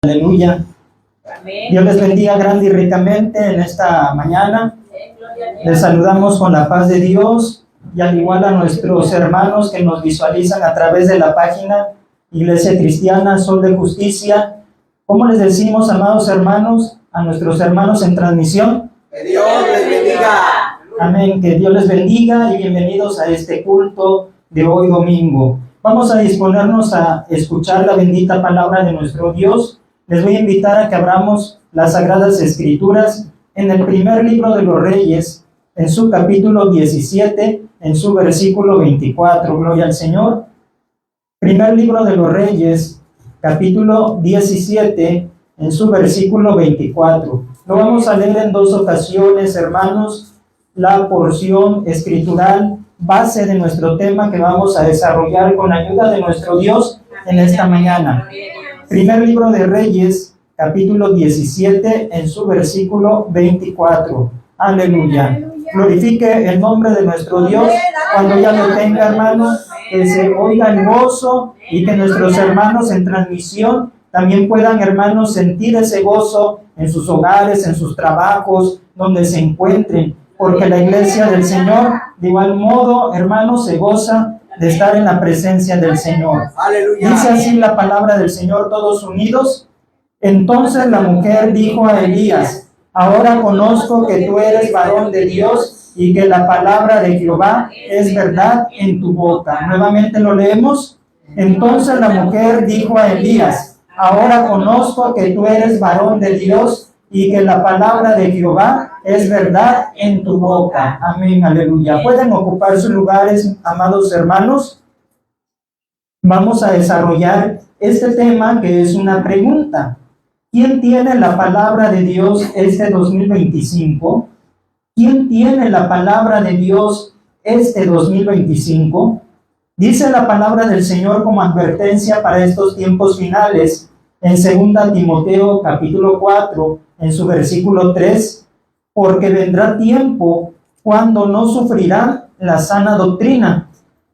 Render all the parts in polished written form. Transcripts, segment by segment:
Aleluya. Amén. Dios les bendiga grande y ricamente en esta mañana. Les saludamos con la paz de Dios y al igual a nuestros hermanos que nos visualizan a través de la página Iglesia Cristiana Sol de Justicia. ¿Cómo les decimos, amados hermanos, a nuestros hermanos en transmisión? Que Dios les bendiga. Amén, que Dios les bendiga y bienvenidos a este culto de hoy domingo. Vamos a disponernos a escuchar la bendita palabra de nuestro Dios. Les voy a invitar a que abramos las Sagradas Escrituras en el primer libro de los Reyes, en su capítulo 17, en su versículo 24. Gloria al Señor. Primer libro de los Reyes, capítulo 17, en su versículo 24. Lo vamos a leer en dos ocasiones, hermanos, la porción escritural base de nuestro tema que vamos a desarrollar con la ayuda de nuestro Dios en esta mañana. Primer libro de Reyes, capítulo 17, en su versículo 24. Aleluya. Glorifique el nombre de nuestro Dios cuando ya lo tenga, hermano, que se oiga el gozo y que nuestros hermanos en transmisión también puedan, hermanos, sentir ese gozo en sus hogares, en sus trabajos, donde se encuentren, porque la iglesia del Señor, de igual modo, hermanos, se goza de estar en la presencia del Señor. Aleluya. Dice así la palabra del Señor, todos unidos. Entonces la mujer dijo a Elías: ahora conozco que tú eres varón de Dios y que la palabra de Jehová es verdad en tu boca. Nuevamente lo leemos. Entonces la mujer dijo a Elías: ahora conozco que tú eres varón de Dios y que la palabra de Jehová es verdad en tu boca. Amén, aleluya. Pueden ocupar sus lugares, amados hermanos. Vamos a desarrollar este tema que es una pregunta. ¿Quién tiene la palabra de Dios este 2025? ¿Quién tiene la palabra de Dios este 2025? Dice la palabra del Señor como advertencia para estos tiempos finales en 2 Timoteo capítulo 4, en su versículo 3, porque vendrá tiempo cuando no sufrirán la sana doctrina,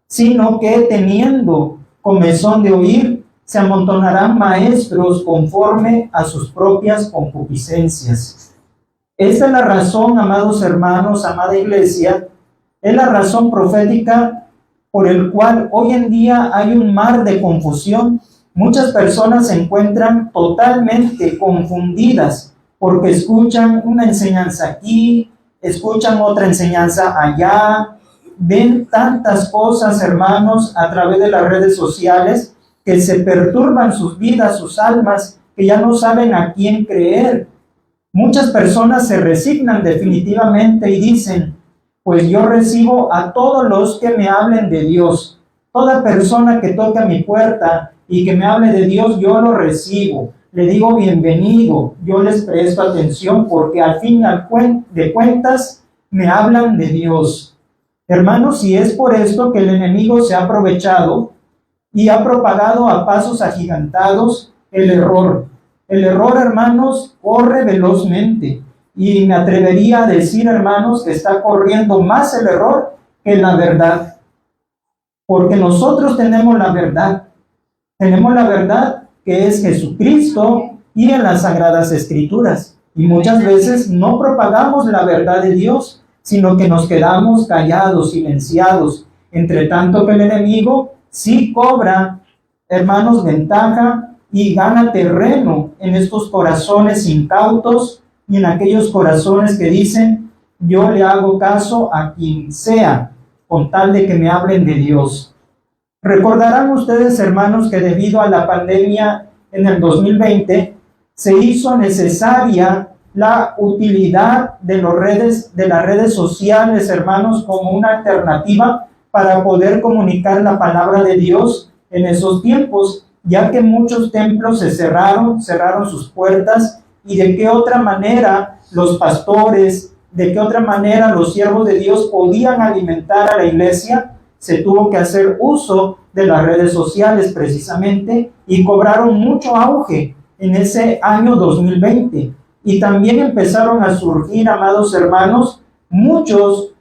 sino que teniendo comezón de oír, se amontonarán maestros conforme a sus propias concupiscencias. Esta es la razón, amados hermanos, amada iglesia, es la razón profética por el cual hoy en día hay un mar de confusión. Muchas personas se encuentran totalmente confundidas porque escuchan una enseñanza aquí, escuchan otra enseñanza allá, ven tantas cosas, hermanos, a través de las redes sociales que se perturban sus vidas, sus almas, que ya no saben a quién creer. Muchas personas se resignan definitivamente y dicen: pues yo recibo a todos los que me hablen de Dios. Toda persona que toque a mi puerta y que me hable de Dios, yo lo recibo. Le digo bienvenido, yo les presto atención porque al fin de cuentas me hablan de Dios. Hermanos, si es por esto que el enemigo se ha aprovechado y ha propagado a pasos agigantados el error. El error, hermanos, corre velozmente. Y me atrevería a decir, hermanos, que está corriendo más el error que la verdad. Porque nosotros tenemos la verdad. Tenemos la verdad que es Jesucristo y en las Sagradas Escrituras. Y muchas veces no propagamos la verdad de Dios, sino que nos quedamos callados, silenciados. Entre tanto que el enemigo sí cobra, hermanos, ventaja y gana terreno en estos corazones incautos y en aquellos corazones que dicen: yo le hago caso a quien sea, con tal de que me hablen de Dios. Recordarán ustedes, hermanos, que debido a la pandemia en el 2020, se hizo necesaria la utilidad de las redes sociales, hermanos, como una alternativa para poder comunicar la palabra de Dios en esos tiempos, ya que muchos templos se cerraron sus puertas. ¿Y de qué otra manera los pastores, de qué otra manera los siervos de Dios podían alimentar a la iglesia? Se tuvo que hacer uso de las redes sociales precisamente y cobraron mucho auge en ese año 2020. Y también empezaron a surgir, amados hermanos, muchos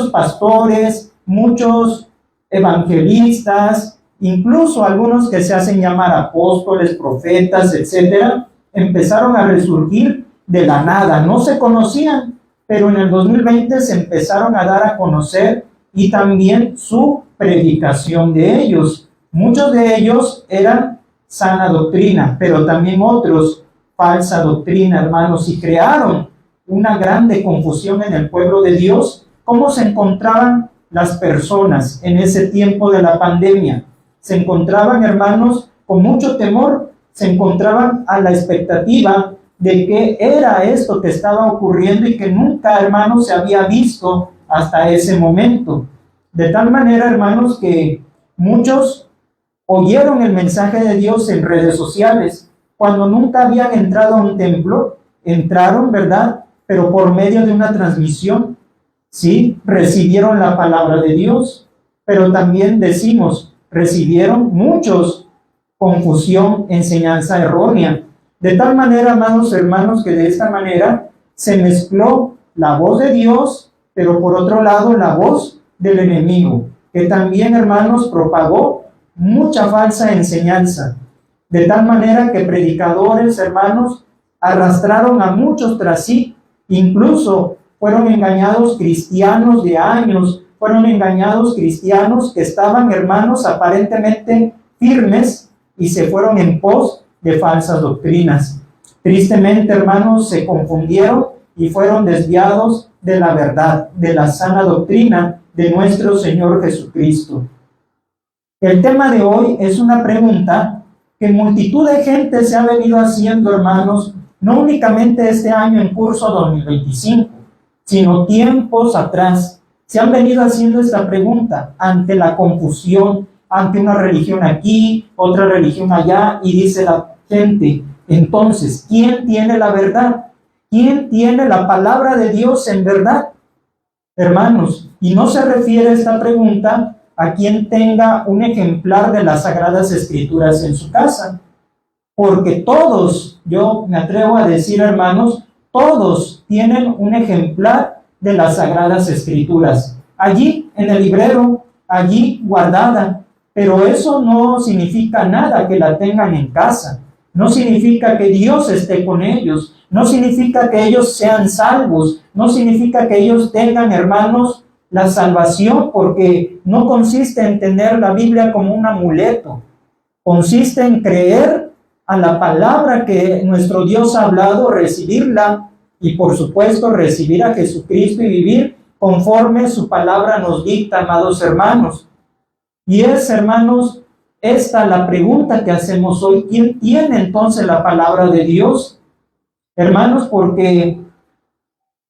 pastores, muchos evangelistas, incluso algunos que se hacen llamar apóstoles, profetas, etcétera, empezaron a resurgir de la nada. No se conocían, pero en el 2020 se empezaron a dar a conocer y también su predicación de ellos. Muchos de ellos eran sana doctrina, pero también otros falsa doctrina, hermanos, y crearon una grande confusión en el pueblo de Dios. ¿Cómo se encontraban las personas en ese tiempo de la pandemia? Se encontraban, hermanos, con mucho temor, se encontraban a la expectativa de qué era esto que estaba ocurriendo y que nunca, hermanos, se había visto hasta ese momento. De tal manera, hermanos, que muchos oyeron el mensaje de Dios en redes sociales. Cuando nunca habían entrado a un templo, entraron, ¿verdad? Pero por medio de una transmisión, sí, recibieron la palabra de Dios. Pero también decimos, recibieron muchos confusión, enseñanza errónea. De tal manera, amados hermanos, que de esta manera se mezcló la voz de Dios, pero por otro lado la voz del enemigo, que también, hermanos, propagó mucha falsa enseñanza. De tal manera que predicadores, hermanos, arrastraron a muchos tras sí, incluso fueron engañados cristianos de años, fueron engañados cristianos que estaban, hermanos, aparentemente firmes y se fueron en pos de falsas doctrinas. Tristemente, hermanos, se confundieron y fueron desviados de la verdad, de la sana doctrina de nuestro Señor Jesucristo. El tema de hoy es una pregunta que multitud de gente se ha venido haciendo, hermanos, no únicamente este año en curso 2025, sino tiempos atrás. Se han venido haciendo esta pregunta ante la confusión, ante una religión aquí, otra religión allá, y dice la gente, entonces, ¿quién tiene la verdad? ¿Quién tiene la palabra de Dios en verdad? Hermanos, y no se refiere esta pregunta a quien tenga un ejemplar de las Sagradas Escrituras en su casa, porque todos, yo me atrevo a decir, hermanos, todos tienen un ejemplar de las Sagradas Escrituras, allí en el librero, allí guardada, pero eso no significa nada que la tengan en casa, no significa que Dios esté con ellos, no significa que ellos sean salvos, no significa que ellos tengan, hermanos, la salvación, porque no consiste en tener la Biblia como un amuleto, consiste en creer a la palabra que nuestro Dios ha hablado, recibirla y por supuesto recibir a Jesucristo y vivir conforme su palabra nos dicta, amados hermanos. Y es, hermanos, esta la pregunta que hacemos hoy: ¿quién tiene entonces la palabra de Dios? Hermanos, porque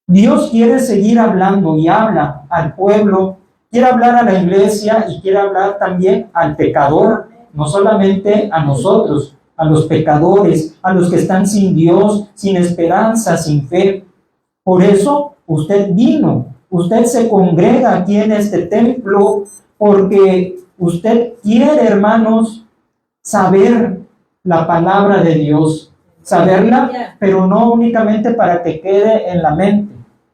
Dios quiere seguir hablando y habla al pueblo, quiere hablar a la iglesia y quiere hablar también al pecador, no solamente a nosotros, a los pecadores, a los que están sin Dios, sin esperanza, sin fe. Por eso usted vino, usted se congrega aquí en este templo, porque usted quiere, hermanos, saber la palabra de Dios, saberla, pero no únicamente para que quede en la mente,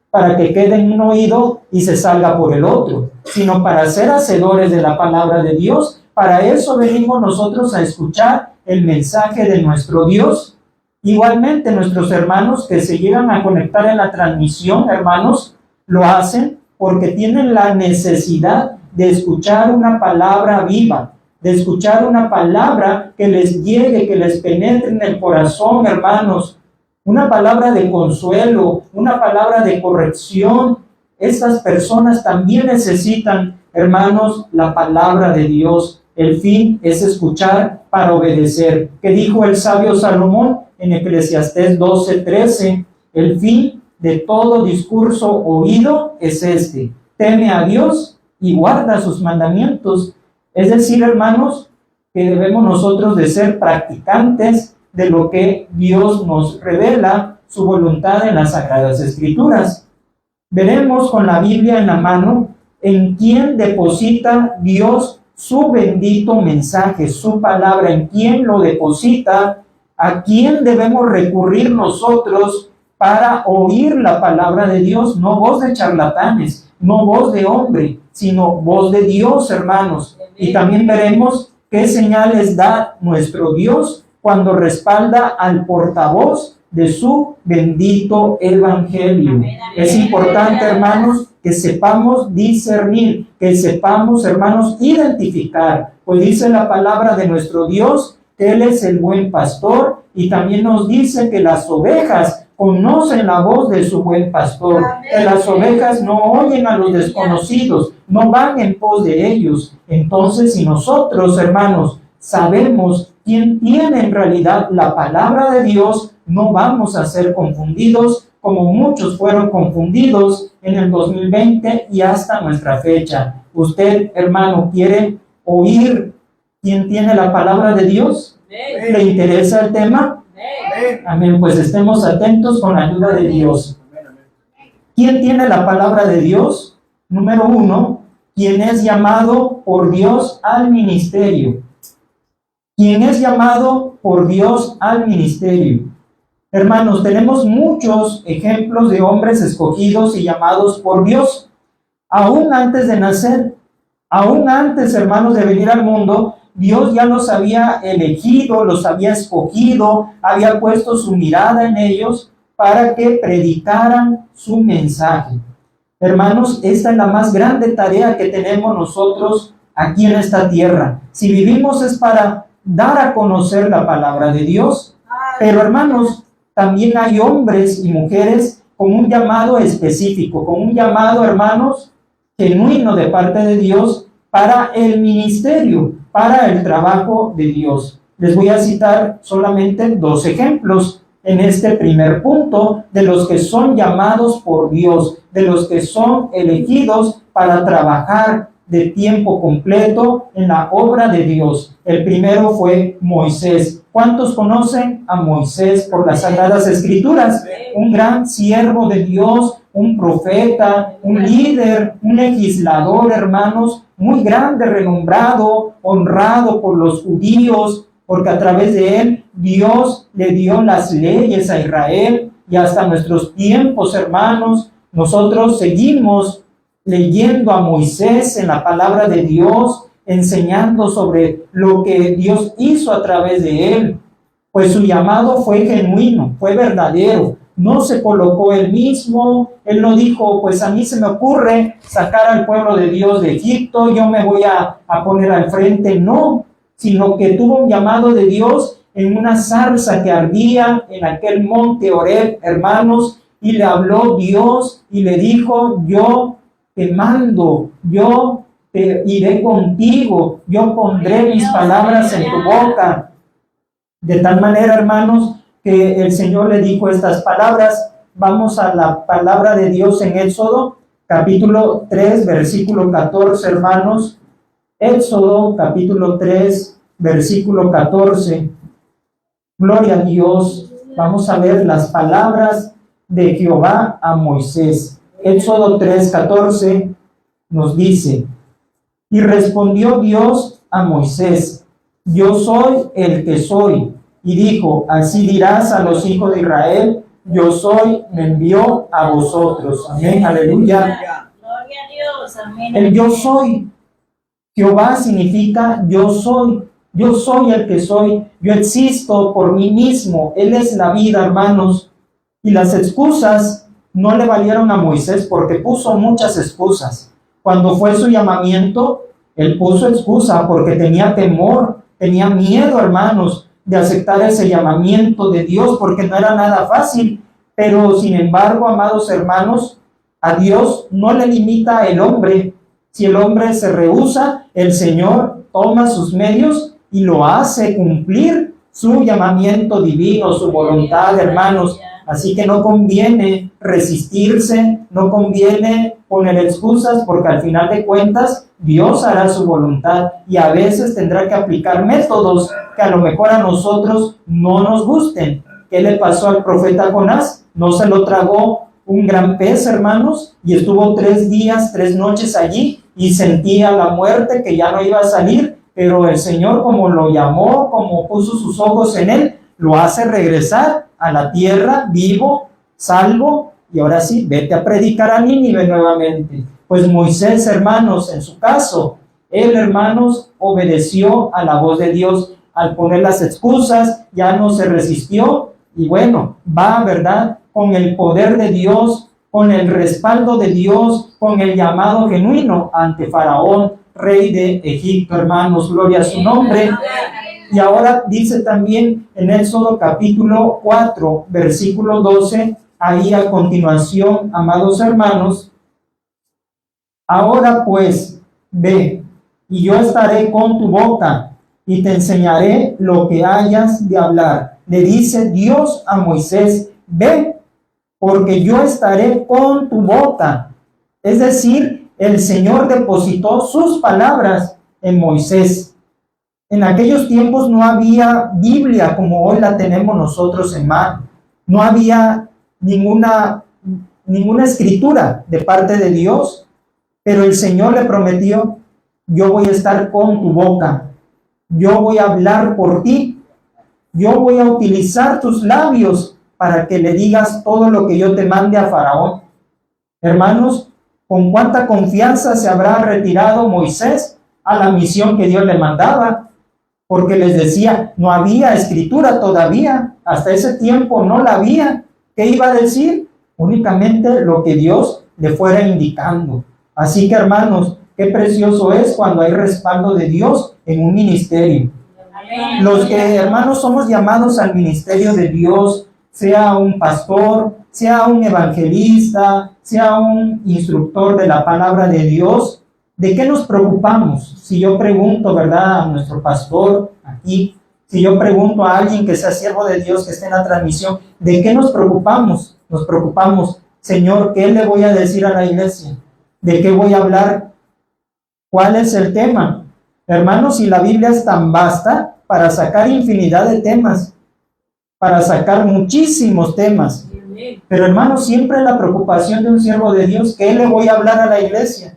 para que quede en un oído y se salga por el otro, sino para ser hacedores de la palabra de Dios. Para eso venimos nosotros a escuchar el mensaje de nuestro Dios. Igualmente nuestros hermanos que se llegan a conectar en la transmisión, hermanos, lo hacen porque tienen la necesidad de escuchar una palabra viva, de escuchar una palabra que les llegue, que les penetre en el corazón, hermanos, una palabra de consuelo, una palabra de corrección. Estas personas también necesitan, hermanos, la palabra de Dios. El fin es escuchar para obedecer. ¿Qué dijo el sabio Salomón en Eclesiastés 12:13? El fin de todo discurso oído es este: teme a Dios y guarda sus mandamientos. Es decir, hermanos, que debemos nosotros de ser practicantes de lo que Dios nos revela, su voluntad en las Sagradas Escrituras. Veremos con la Biblia en la mano en quién deposita Dios su bendito mensaje, su palabra, en quién lo deposita, a quién debemos recurrir nosotros para oír la palabra de Dios, no voz de charlatanes, no voz de hombre, sino voz de Dios, hermanos. Y también veremos qué señales da nuestro Dios cuando respalda al portavoz de su bendito evangelio. Es importante, hermanos, que sepamos discernir, que sepamos, hermanos, identificar, pues dice la palabra de nuestro Dios que Él es el buen pastor, y también nos dice que las ovejas conocen la voz de su buen pastor, que las ovejas no oyen a los desconocidos, no van en pos de ellos. Entonces, si nosotros, hermanos, sabemos quién tiene en realidad la palabra de Dios, no vamos a ser confundidos como muchos fueron confundidos en el 2020 y hasta nuestra fecha. ¿Usted, hermano, quiere oír quién tiene la palabra de Dios? ¿Le interesa el tema? Amén, pues estemos atentos con la ayuda de Dios. ¿Quién tiene la palabra de Dios? Número 1, quien es llamado por Dios al ministerio. ¿Quién es llamado por Dios al ministerio? Hermanos, tenemos muchos ejemplos de hombres escogidos y llamados por Dios. Aún antes de nacer, aún antes, hermanos, de venir al mundo, Dios ya los había elegido, los había escogido, había puesto su mirada en ellos para que predicaran su mensaje. Hermanos, esta es la más grande tarea que tenemos nosotros aquí en esta tierra. Si vivimos es para dar a conocer la palabra de Dios. Pero, hermanos, también hay hombres y mujeres con un llamado específico, con un llamado, hermanos, genuino de parte de Dios para el ministerio, para el trabajo de Dios. Les voy a citar solamente 2 ejemplos en este primer punto de los que son llamados por Dios, de los que son elegidos para trabajar de tiempo completo en la obra de Dios. El primero fue Moisés. ¿Cuántos conocen a Moisés por las Sagradas Escrituras? Un gran siervo de Dios, un profeta, un líder, un legislador, hermanos, muy grande, renombrado, honrado por los judíos, porque a través de él Dios le dio las leyes a Israel, y hasta nuestros tiempos, hermanos, nosotros seguimos leyendo a Moisés en la palabra de Dios, enseñando sobre lo que Dios hizo a través de él. Pues su llamado fue genuino, fue verdadero. No se colocó él mismo, él no dijo, pues a mí se me ocurre sacar al pueblo de Dios de Egipto, yo me voy a poner al frente. No, sino que tuvo un llamado de Dios en una zarza que ardía en aquel monte Horeb, hermanos, y le habló Dios y le dijo, yo te mando, yo te iré contigo, yo pondré mis palabras en tu boca. De tal manera, hermanos, que el Señor le dijo estas palabras. Vamos a la palabra de Dios en Éxodo, capítulo 3, versículo 14, hermanos. Éxodo, capítulo 3, versículo 14. Gloria a Dios. Vamos a ver las palabras de Jehová a Moisés. Éxodo 3, 14 nos dice: y respondió Dios a Moisés, yo soy el que soy. Y dijo, así dirás a los hijos de Israel, yo soy, me envió a vosotros. Amén, aleluya. Gloria a Dios, amén. El yo soy. Jehová significa yo soy el que soy, yo existo por mí mismo. Él es la vida, hermanos. Y las excusas no le valieron a Moisés porque puso muchas excusas. Cuando fue su llamamiento, él puso excusa porque tenía temor, tenía miedo, hermanos, de aceptar ese llamamiento de Dios, porque no era nada fácil. Pero sin embargo, amados hermanos, a Dios no le limita el hombre. Si el hombre se rehúsa, el Señor toma sus medios y lo hace cumplir su llamamiento divino, su voluntad, hermanos. Así que no conviene resistirse, no conviene poner excusas, porque al final de cuentas Dios hará su voluntad, y a veces tendrá que aplicar métodos que a lo mejor a nosotros no nos gusten. ¿Qué le pasó al profeta Jonás? No se lo tragó un gran pez, hermanos, y estuvo 3 días, 3 noches allí, y sentía la muerte, que ya no iba a salir, pero el Señor, como lo llamó, como puso sus ojos en él, lo hace regresar a la tierra vivo, salvo, y ahora sí, vete a predicar a Nínive nuevamente. Pues Moisés, hermanos, en su caso, él, hermanos, obedeció a la voz de Dios. al poner las excusas, ya no se resistió y bueno, va, ¿verdad? Con el poder de Dios, con el respaldo de Dios, con el llamado genuino ante Faraón, rey de Egipto, hermanos, gloria a su nombre. Y ahora dice también en Éxodo capítulo 4, versículo 12, ahí a continuación, amados hermanos, ahora pues, ve, y yo estaré con tu boca, y te enseñaré lo que hayas de hablar. Le dice Dios a Moisés, ve, porque yo estaré con tu boca. Es decir, el Señor depositó sus palabras en Moisés. En aquellos tiempos no había Biblia como hoy la tenemos nosotros en mano. No había ninguna escritura de parte de Dios, pero el Señor le prometió, yo voy a estar con tu boca, yo voy a hablar por ti, yo voy a utilizar tus labios para que le digas todo lo que yo te mande a Faraón. Hermanos, ¿con cuánta confianza se habrá retirado Moisés a la misión que Dios le mandaba? Porque les decía, no había escritura todavía, hasta ese tiempo no la había. ¿Qué iba a decir? Únicamente lo que Dios le fuera indicando. Así que hermanos, qué precioso es cuando hay respaldo de Dios en un ministerio. Amén. Los que, hermanos, somos llamados al ministerio de Dios, sea un pastor, sea un evangelista, sea un instructor de la palabra de Dios, ¿de qué nos preocupamos? Si yo pregunto, ¿verdad?, a nuestro pastor aquí, si yo pregunto a alguien que sea siervo de Dios, que esté en la transmisión, ¿de qué nos preocupamos? Nos preocupamos, Señor, ¿qué le voy a decir a la iglesia? ¿De qué voy a hablar? ¿Cuál es el tema? Hermanos, si la Biblia es tan vasta para sacar infinidad de temas, para sacar muchísimos temas, pero hermanos, siempre la preocupación de un siervo de Dios, ¿qué le voy a hablar a la iglesia?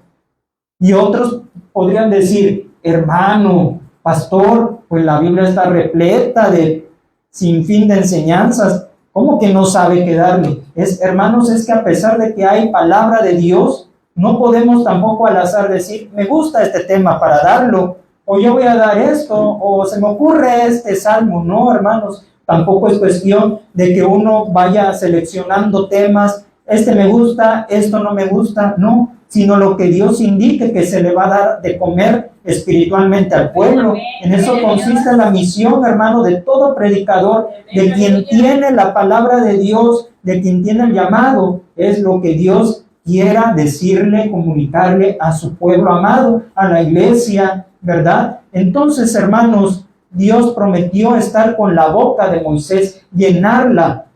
Y otros podrían decir, hermano, pastor, pues la Biblia está repleta de sin fin de enseñanzas. ¿Cómo que no sabe qué darle? Hermanos, es que a pesar de que hay palabra de Dios, no podemos tampoco al azar decir, me gusta este tema para darlo, o yo voy a dar esto, o se me ocurre este salmo. No, hermanos, tampoco es cuestión de que uno vaya seleccionando temas, este me gusta, esto no me gusta, no, sino lo que Dios indique que se le va a dar de comer espiritualmente al pueblo. En eso consiste la misión, hermano, de todo predicador, de quien tiene la palabra de Dios, de quien tiene el llamado, es lo que Dios quiera decirle, comunicarle a su pueblo amado, a la iglesia, ¿verdad? Entonces, hermanos, Dios prometió estar con la boca de Moisés, llenarla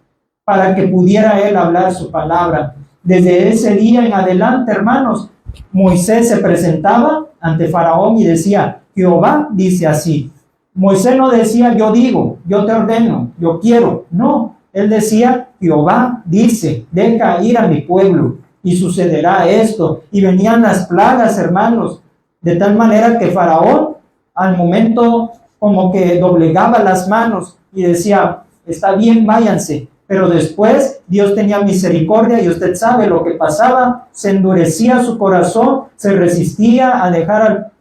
para que pudiera él hablar su palabra. Desde ese día en adelante, hermanos, Moisés se presentaba ante Faraón y decía, Jehová dice así. Moisés no decía, yo digo, yo te ordeno, yo quiero. No, él decía, Jehová dice, deja ir a mi pueblo y sucederá esto. Y venían las plagas, hermanos, de tal manera que Faraón al momento como que doblegaba las manos y decía, está bien, váyanse. Pero después Dios tenía misericordia y usted sabe lo que pasaba, se endurecía su corazón, se resistía a dejar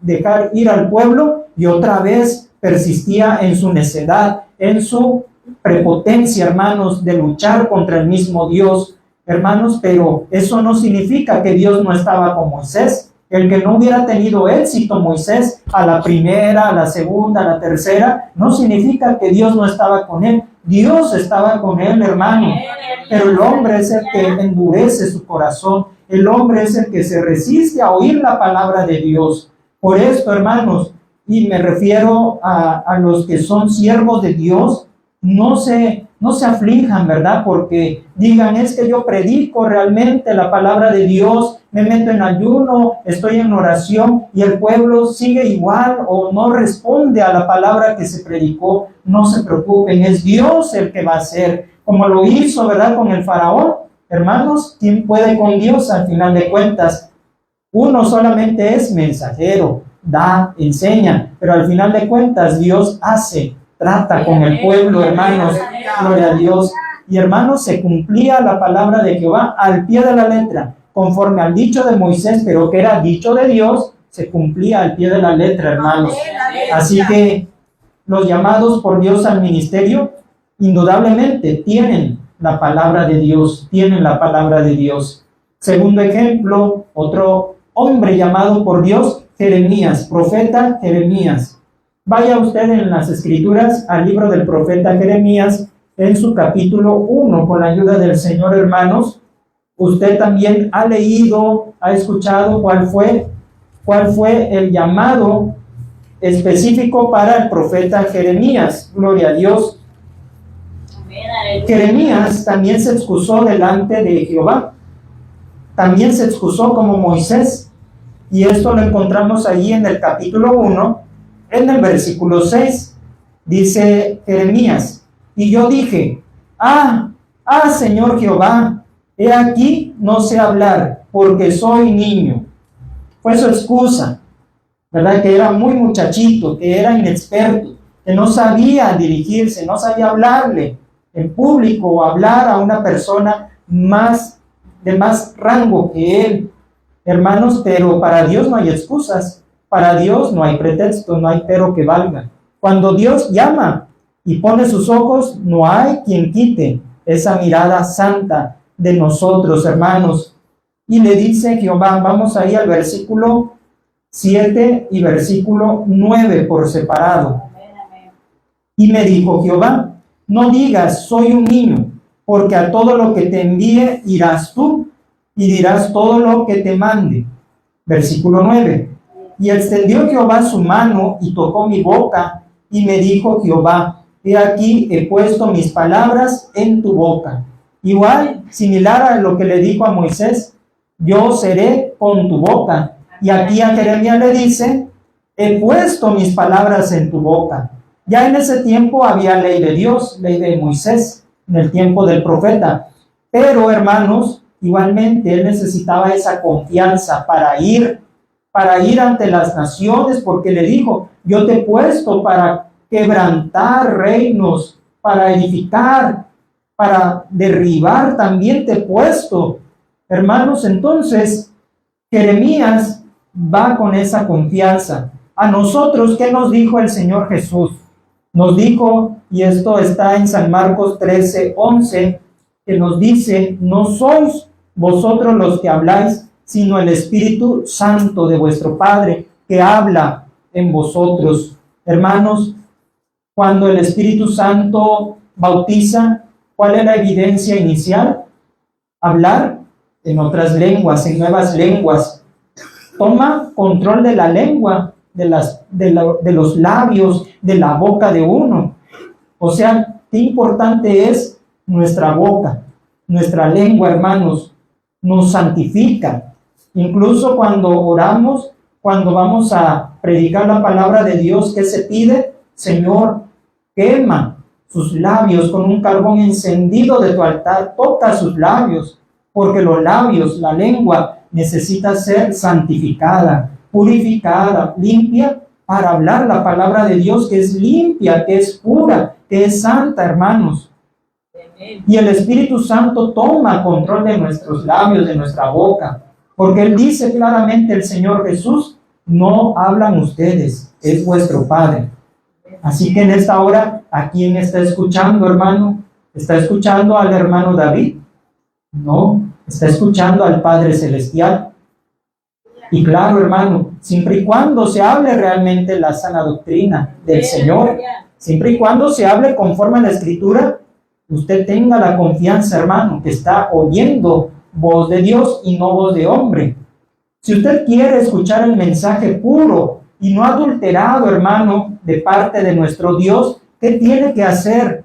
ir al pueblo y otra vez persistía en su necedad, en su prepotencia, hermanos, de luchar contra el mismo Dios, hermanos. Pero eso no significa que Dios no estaba con Moisés. El que no hubiera tenido éxito Moisés a la primera, a la segunda, a la tercera, no significa que Dios no estaba con él. Dios estaba con él, hermano. Pero el hombre es el que endurece su corazón. El hombre es el que se resiste a oír la palabra de Dios. Por esto, hermanos, y me refiero a los que son siervos de Dios, no se aflijan, ¿verdad? Porque digan, es que yo predico realmente la palabra de Dios, me meto en ayuno, estoy en oración y el pueblo sigue igual o no responde a la palabra que se predicó. No se preocupen, es Dios el que va a hacer, como lo hizo, ¿verdad?, con el faraón. Hermanos, ¿quién puede con Dios al final de cuentas? Uno solamente es mensajero, da, enseña, pero al final de cuentas Dios hace, trata con el pueblo, hermanos, gloria a Dios. Y hermanos, se cumplía la palabra de Jehová al pie de la letra, conforme al dicho de Moisés, pero que era dicho de Dios, se cumplía al pie de la letra, hermanos. Así que los llamados por Dios al ministerio, indudablemente tienen la palabra de Dios, tienen la palabra de Dios. Segundo ejemplo, otro hombre llamado por Dios, Jeremías, profeta Jeremías. Vaya usted en las Escrituras al libro del profeta Jeremías, en su capítulo 1, con la ayuda del Señor, hermanos. Usted también ha leído, ha escuchado cuál fue el llamado específico para el profeta Jeremías. Gloria a Dios. Jeremías también se excusó delante de Jehová. También se excusó como Moisés. Y esto lo encontramos allí en el capítulo 1, en el versículo 6. Dice Jeremías: y yo dije, Señor Jehová, he aquí no sé hablar, porque soy niño. Fue su excusa, ¿verdad? Que era muy muchachito, que era inexperto, que no sabía dirigirse, no sabía hablarle en público o hablar a una persona de más rango que él. Hermanos, pero para Dios no hay excusas, para Dios no hay pretexto, no hay pero que valga. Cuando Dios llama y pone sus ojos, no hay quien quite esa mirada santa de nosotros, hermanos. Y le dice Jehová, vamos ahí al versículo 7 y versículo 9 por separado. Y me dijo Jehová, no digas, soy un niño, porque a todo lo que te envíe irás tú, y dirás todo lo que te mande. Versículo 9. Y extendió Jehová su mano y tocó mi boca, y me dijo Jehová, he aquí he puesto mis palabras en tu boca. Igual, similar a lo que le dijo a Moisés, yo seré con tu boca. Y aquí a Jeremías le dice, he puesto mis palabras en tu boca. Ya en ese tiempo había ley de Dios, ley de Moisés, en el tiempo del profeta. Pero, hermanos, igualmente él necesitaba esa confianza para ir ante las naciones, porque le dijo, yo te he puesto para quebrantar reinos, para edificar, para derribar también te he puesto. Hermanos, entonces, Jeremías va con esa confianza. A nosotros, ¿qué nos dijo el Señor Jesús? Nos dijo, y esto está en San Marcos 13:11, que nos dice, no sois vosotros los que habláis, sino el Espíritu Santo de vuestro Padre, que habla en vosotros. Hermanos, cuando el Espíritu Santo bautiza, ¿cuál es la evidencia inicial? Hablar en otras lenguas, en nuevas lenguas. Toma control de la lengua, de los labios, de la boca de uno. O sea, qué importante es nuestra boca, nuestra lengua, hermanos. Nos santifica. Incluso cuando oramos, cuando vamos a predicar la palabra de Dios, ¿qué se pide? Señor, quema sus labios con un carbón encendido de tu altar. Toca sus labios, porque los labios, la lengua, necesita ser santificada, purificada, limpia, para hablar la palabra de Dios, que es limpia, que es pura, que es santa, hermanos. Y el Espíritu Santo toma control de nuestros labios, de nuestra boca, porque Él dice claramente, el Señor Jesús, no hablan ustedes, es vuestro Padre. Así que en esta hora, ¿a quién está escuchando, hermano? ¿Está escuchando al hermano David? No, está escuchando al Padre Celestial. Y claro, hermano, siempre y cuando se hable realmente la sana doctrina del Señor, siempre y cuando se hable conforme a la Escritura, usted tenga la confianza, hermano, que está oyendo voz de Dios y no voz de hombre. Si usted quiere escuchar el mensaje puro y no adulterado, hermano, de parte de nuestro Dios, ¿qué tiene que hacer?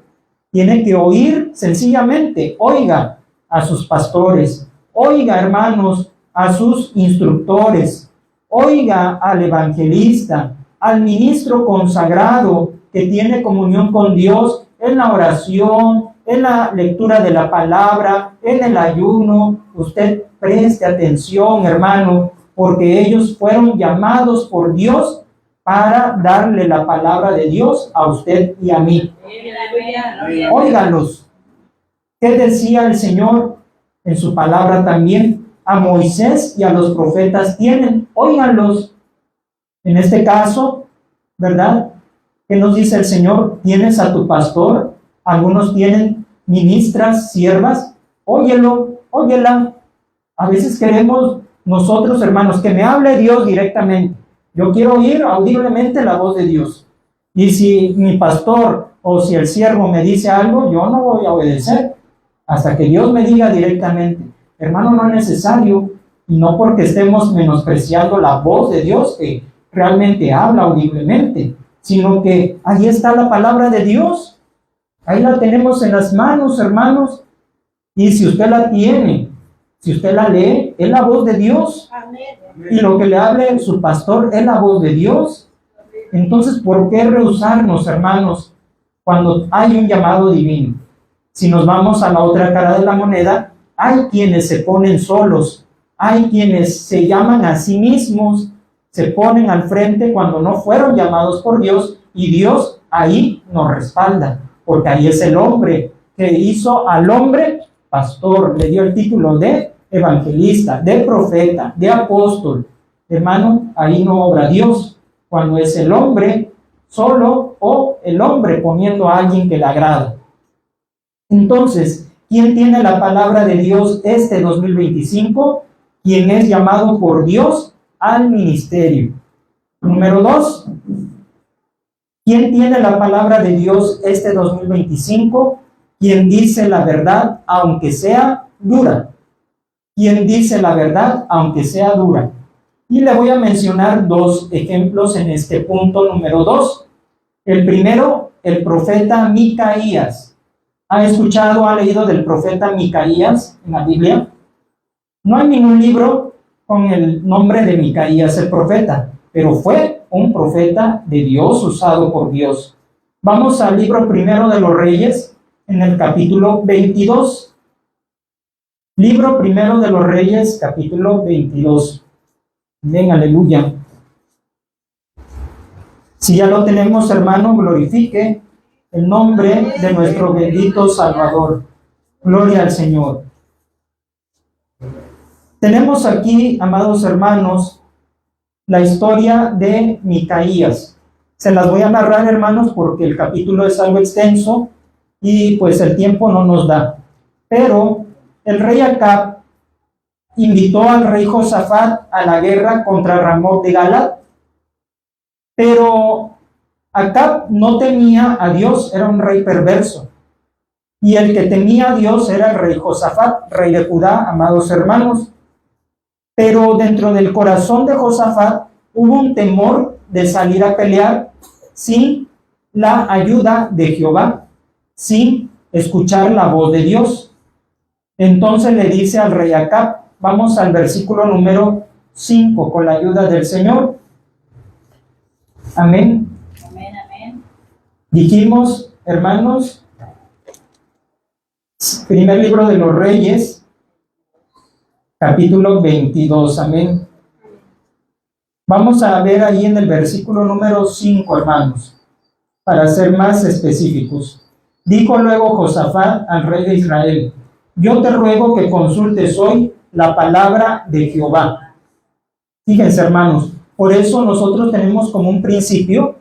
Tiene que oír sencillamente. Oiga a sus pastores, oiga, hermanos, a sus instructores, oiga al evangelista, al ministro consagrado que tiene comunión con Dios en la oración, en la lectura de la palabra, en el ayuno. Usted preste atención, hermano, porque ellos fueron llamados por Dios para darle la palabra de Dios a usted y a mí. Óigalos. ¿Qué decía el Señor en su palabra también? A Moisés y a los profetas tienen, óiganlos. En este caso, ¿verdad? ¿Qué nos dice el Señor? ¿Tienes a tu pastor? Algunos tienen ministras, siervas. Óyelo, óyela. A veces queremos nosotros, hermanos, que me hable Dios directamente. Yo quiero oír audiblemente la voz de Dios. Y si mi pastor o si el siervo me dice algo, yo no voy a obedecer hasta que Dios me diga directamente. Hermano, no es necesario, y no porque estemos menospreciando la voz de Dios que realmente habla audiblemente, sino que ahí está la palabra de Dios. Ahí la tenemos en las manos, hermanos. Y si usted la tiene, si usted la lee, es la voz de Dios. Amén. Y lo que le hable su pastor es la voz de Dios. Entonces, ¿por qué rehusarnos, hermanos, cuando hay un llamado divino? Si nos vamos a la otra cara de la moneda, hay quienes se ponen solos, hay quienes se llaman a sí mismos, se ponen al frente cuando no fueron llamados por Dios, y Dios ahí nos respalda, porque ahí es el hombre que hizo al hombre pastor, le dio el título de evangelista, de profeta, de apóstol. Hermano, ahí no obra Dios, cuando es el hombre solo o el hombre poniendo a alguien que le agrada. Entonces, ¿quién tiene la palabra de Dios este 2025? Quien es llamado por Dios al ministerio. Número 2, ¿quién tiene la palabra de Dios este 2025? Quien dice la verdad aunque sea dura. Quien dice la verdad aunque sea dura. Y le voy a mencionar 2 ejemplos en este punto número 2. El primero, el profeta Micaías. ¿Ha escuchado, ha leído del profeta Micaías en la Biblia? No hay ningún libro con el nombre de Micaías el profeta, pero fue un profeta de Dios, usado por Dios. Vamos al libro primero de los Reyes, en el capítulo 22. Libro primero de los Reyes, capítulo 22. Ven, aleluya. Si ya lo tenemos, hermano, glorifique el nombre de nuestro bendito Salvador. Gloria al Señor. Tenemos aquí, amados hermanos, la historia de Micaías. Se las voy a narrar, hermanos, porque el capítulo es algo extenso y pues el tiempo no nos da. Pero el rey Acab invitó al rey Josafat a la guerra contra Ramot de Galat, pero Acab no temía a Dios, era un rey perverso. Y el que temía a Dios era el rey Josafat, rey de Judá, amados hermanos. Pero dentro del corazón de Josafat hubo un temor de salir a pelear sin la ayuda de Jehová, sin escuchar la voz de Dios. Entonces le dice al rey Acab, vamos al versículo número 5, con la ayuda del Señor. Amén. Amén, amén. Dijimos, hermanos, primer libro de los Reyes, capítulo 22, amén. Vamos a ver ahí en el versículo número 5, hermanos, para ser más específicos. Dijo luego Josafat al rey de Israel, yo te ruego que consultes hoy la palabra de Jehová. Fíjense, hermanos, por eso nosotros tenemos como un principio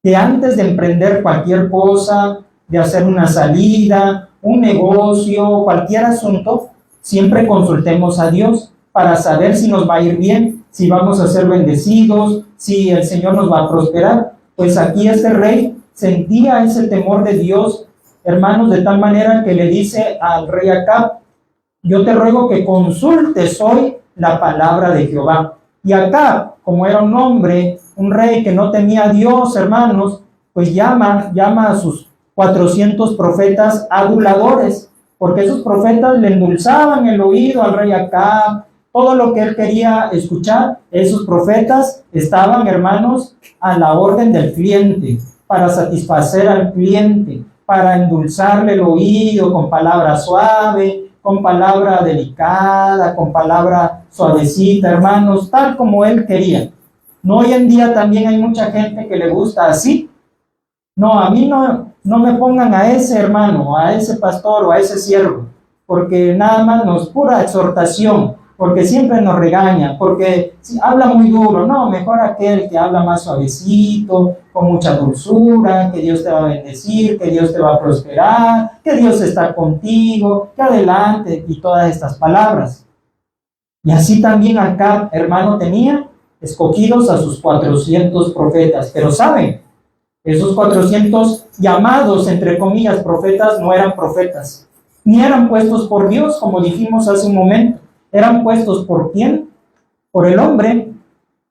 que antes de emprender cualquier cosa, de hacer una salida, un negocio, cualquier asunto, siempre consultemos a Dios para saber si nos va a ir bien, si vamos a ser bendecidos, si el Señor nos va a prosperar. Pues aquí este rey sentía ese temor de Dios, hermanos, de tal manera que le dice al rey Acab, yo te ruego que consultes hoy la palabra de Jehová. Y Acab, como era un hombre, un rey que no temía a Dios, hermanos, pues llama a sus 400 profetas aduladores, porque esos profetas le endulzaban el oído al rey Acab, todo lo que él quería escuchar. Esos profetas estaban, hermanos, a la orden del cliente, para satisfacer al cliente, para endulzarle el oído con palabra suave, con palabra delicada, con palabra suavecita, hermanos, tal como él quería. No, hoy en día también hay mucha gente que le gusta así. No, a mí no me pongan a ese hermano, a ese pastor o a ese siervo, porque nada más nos pura exhortación, porque siempre nos regaña, porque si habla muy duro. No, mejor aquel que habla más suavecito, con mucha dulzura, que Dios te va a bendecir, que Dios te va a prosperar, que Dios está contigo, que adelante, y todas estas palabras. Y así también Acab, hermano, tenía escogidos a sus 400 profetas. Pero ¿saben? Esos 400 llamados, entre comillas, profetas, no eran profetas, ni eran puestos por Dios, como dijimos hace un momento. Eran puestos ¿por quién? Por el hombre,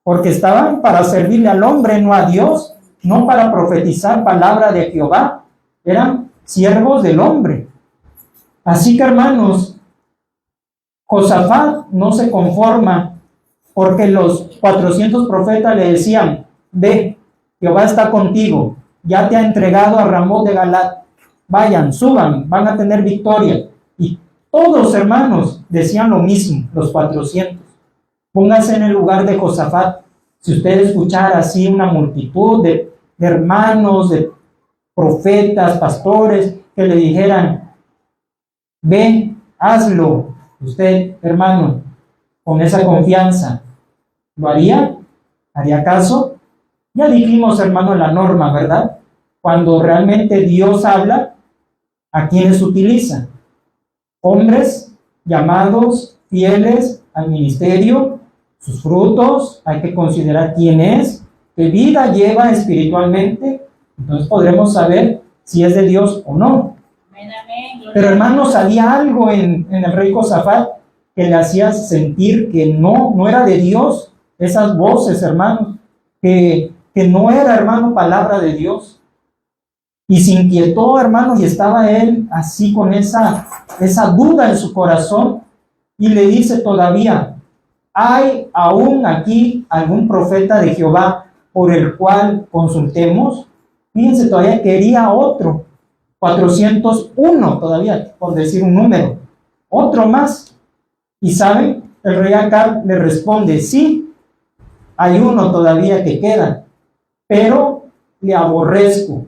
porque estaban para servirle al hombre, no a Dios, no para profetizar palabra de Jehová. Eran siervos del hombre. Así que, hermanos, Josafat no se conforma porque los 400 profetas le decían: ve, Jehová está contigo, ya te ha entregado a Ramón de Galat, vayan, suban, van a tener victoria. Y todos, hermanos, decían lo mismo, los 400. Pónganse en el lugar de Josafat. Si usted escuchara así una multitud de hermanos, de profetas, pastores, que le dijeran: ve, hazlo, usted, hermano, con esa confianza, ¿lo haría? ¿Haría caso? Ya dijimos, hermano, la norma, ¿verdad? Cuando realmente Dios habla, ¿a quiénes utiliza? Hombres llamados, fieles al ministerio, sus frutos, hay que considerar quién es, qué vida lleva espiritualmente, entonces podremos saber si es de Dios o no. Amén, amén. Pero hermanos, había algo en el rey Josafat que le hacía sentir que no era de Dios, esas voces, hermanos, que no era, hermano, palabra de Dios. Y se inquietó, hermanos, y estaba él así con esa duda en su corazón, y le dice todavía: ¿hay aún aquí algún profeta de Jehová por el cual consultemos? Fíjense, todavía quería otro, 401 todavía, por decir un número, otro más. Y saben, el rey Acab le responde: sí, hay uno todavía que queda, pero le aborrezco.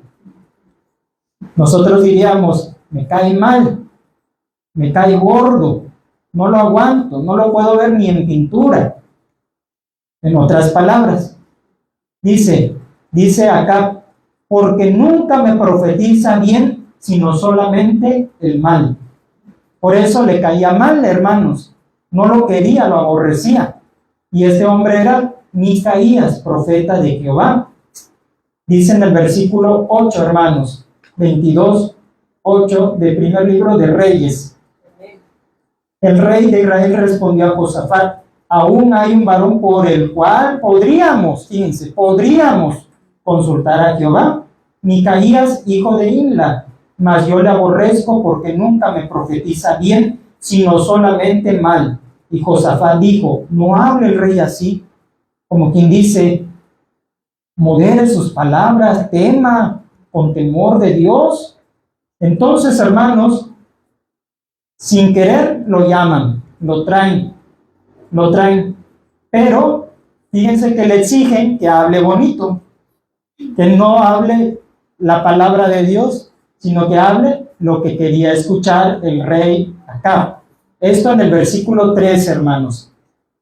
Nosotros diríamos: me cae mal, me cae gordo, no lo aguanto, no lo puedo ver ni en pintura. En otras palabras, dice Acab: porque nunca me profetiza bien, sino solamente el mal. Por eso le caía mal, hermanos. No lo quería, lo aborrecía. Y este hombre era Micaías, profeta de Jehová. Dice en el versículo 8, hermanos, 22:8 del primer libro de Reyes. El rey de Israel respondió a Josafat: aún hay un varón por el cual podríamos consultar a Jehová, Micaías, hijo de Imla, mas yo le aborrezco porque nunca me profetiza bien, sino solamente mal. Y Josafat dijo: no hable el rey así, como quien dice, modere sus palabras, tema con temor de Dios. Entonces, hermanos, sin querer lo llaman, lo traen, pero fíjense que le exigen que hable bonito, que no hable la palabra de Dios, sino que hable lo que quería escuchar el rey Acab. Esto en el versículo 3, hermanos.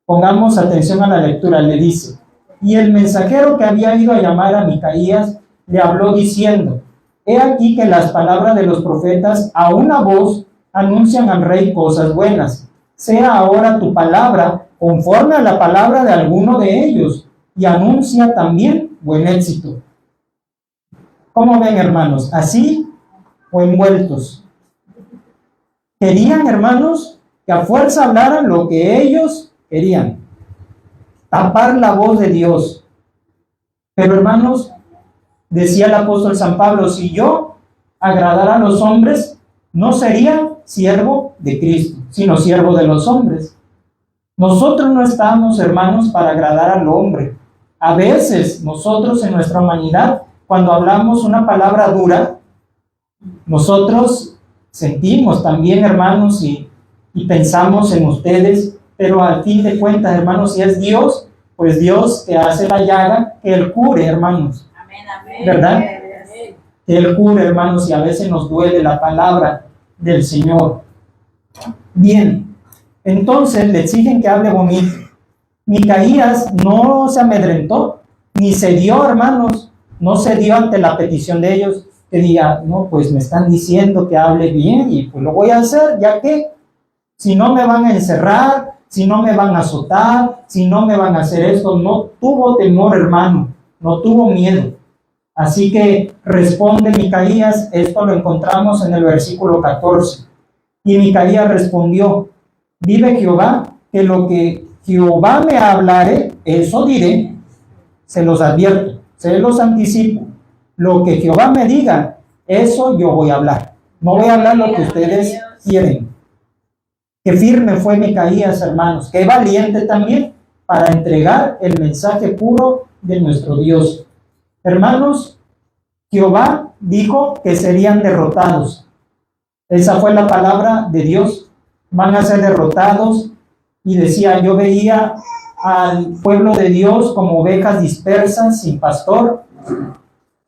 Pongamos atención a la lectura. Le dice: y el mensajero que había ido a llamar a Micaías le habló diciendo: he aquí que las palabras de los profetas a una voz anuncian al rey cosas buenas. Sea ahora tu palabra conforme a la palabra de alguno de ellos, y anuncia también buen éxito. ¿Cómo ven, hermanos? ¿Así o envueltos? Querían, hermanos, que a fuerza hablaran lo que ellos querían, tapar la voz de Dios. Pero, hermanos, decía el apóstol San Pablo: si yo agradara a los hombres, no sería siervo de Cristo, sino siervo de los hombres. Nosotros no estamos, hermanos, para agradar al hombre. A veces nosotros en nuestra humanidad, cuando hablamos una palabra dura, nosotros sentimos también, hermanos, y pensamos en ustedes, pero al fin de cuentas, hermanos, si es Dios, pues Dios te hace la llaga, que Él cure, hermanos. Amén, amén. ¿Verdad? Que Él cure, hermanos, y a veces nos duele la palabra del Señor. Bien, Entonces le exigen que hable bonito. Micaías no se amedrentó, ni se dio, hermanos, no se dio ante la petición de ellos, que diga, no, pues me están diciendo que hable bien y pues lo voy a hacer, ya que si no me van a encerrar, si no me van a azotar, si no me van a hacer esto. No tuvo temor, hermano, no tuvo miedo. Así que responde Micaías, esto lo encontramos en el versículo 14. Y Micaías respondió, vive Jehová, que lo que Jehová me hablare, eso diré. Se los advierto, se los anticipo. Lo que Jehová me diga, eso yo voy a hablar. No voy a hablar lo que ustedes quieren. Qué firme fue Micaías, hermanos. Qué valiente también para entregar el mensaje puro de nuestro Dios. Hermanos, Jehová dijo que serían derrotados. Esa fue la palabra de Dios. Van a ser derrotados. Y decía, yo veía al pueblo de Dios como ovejas dispersas, sin pastor.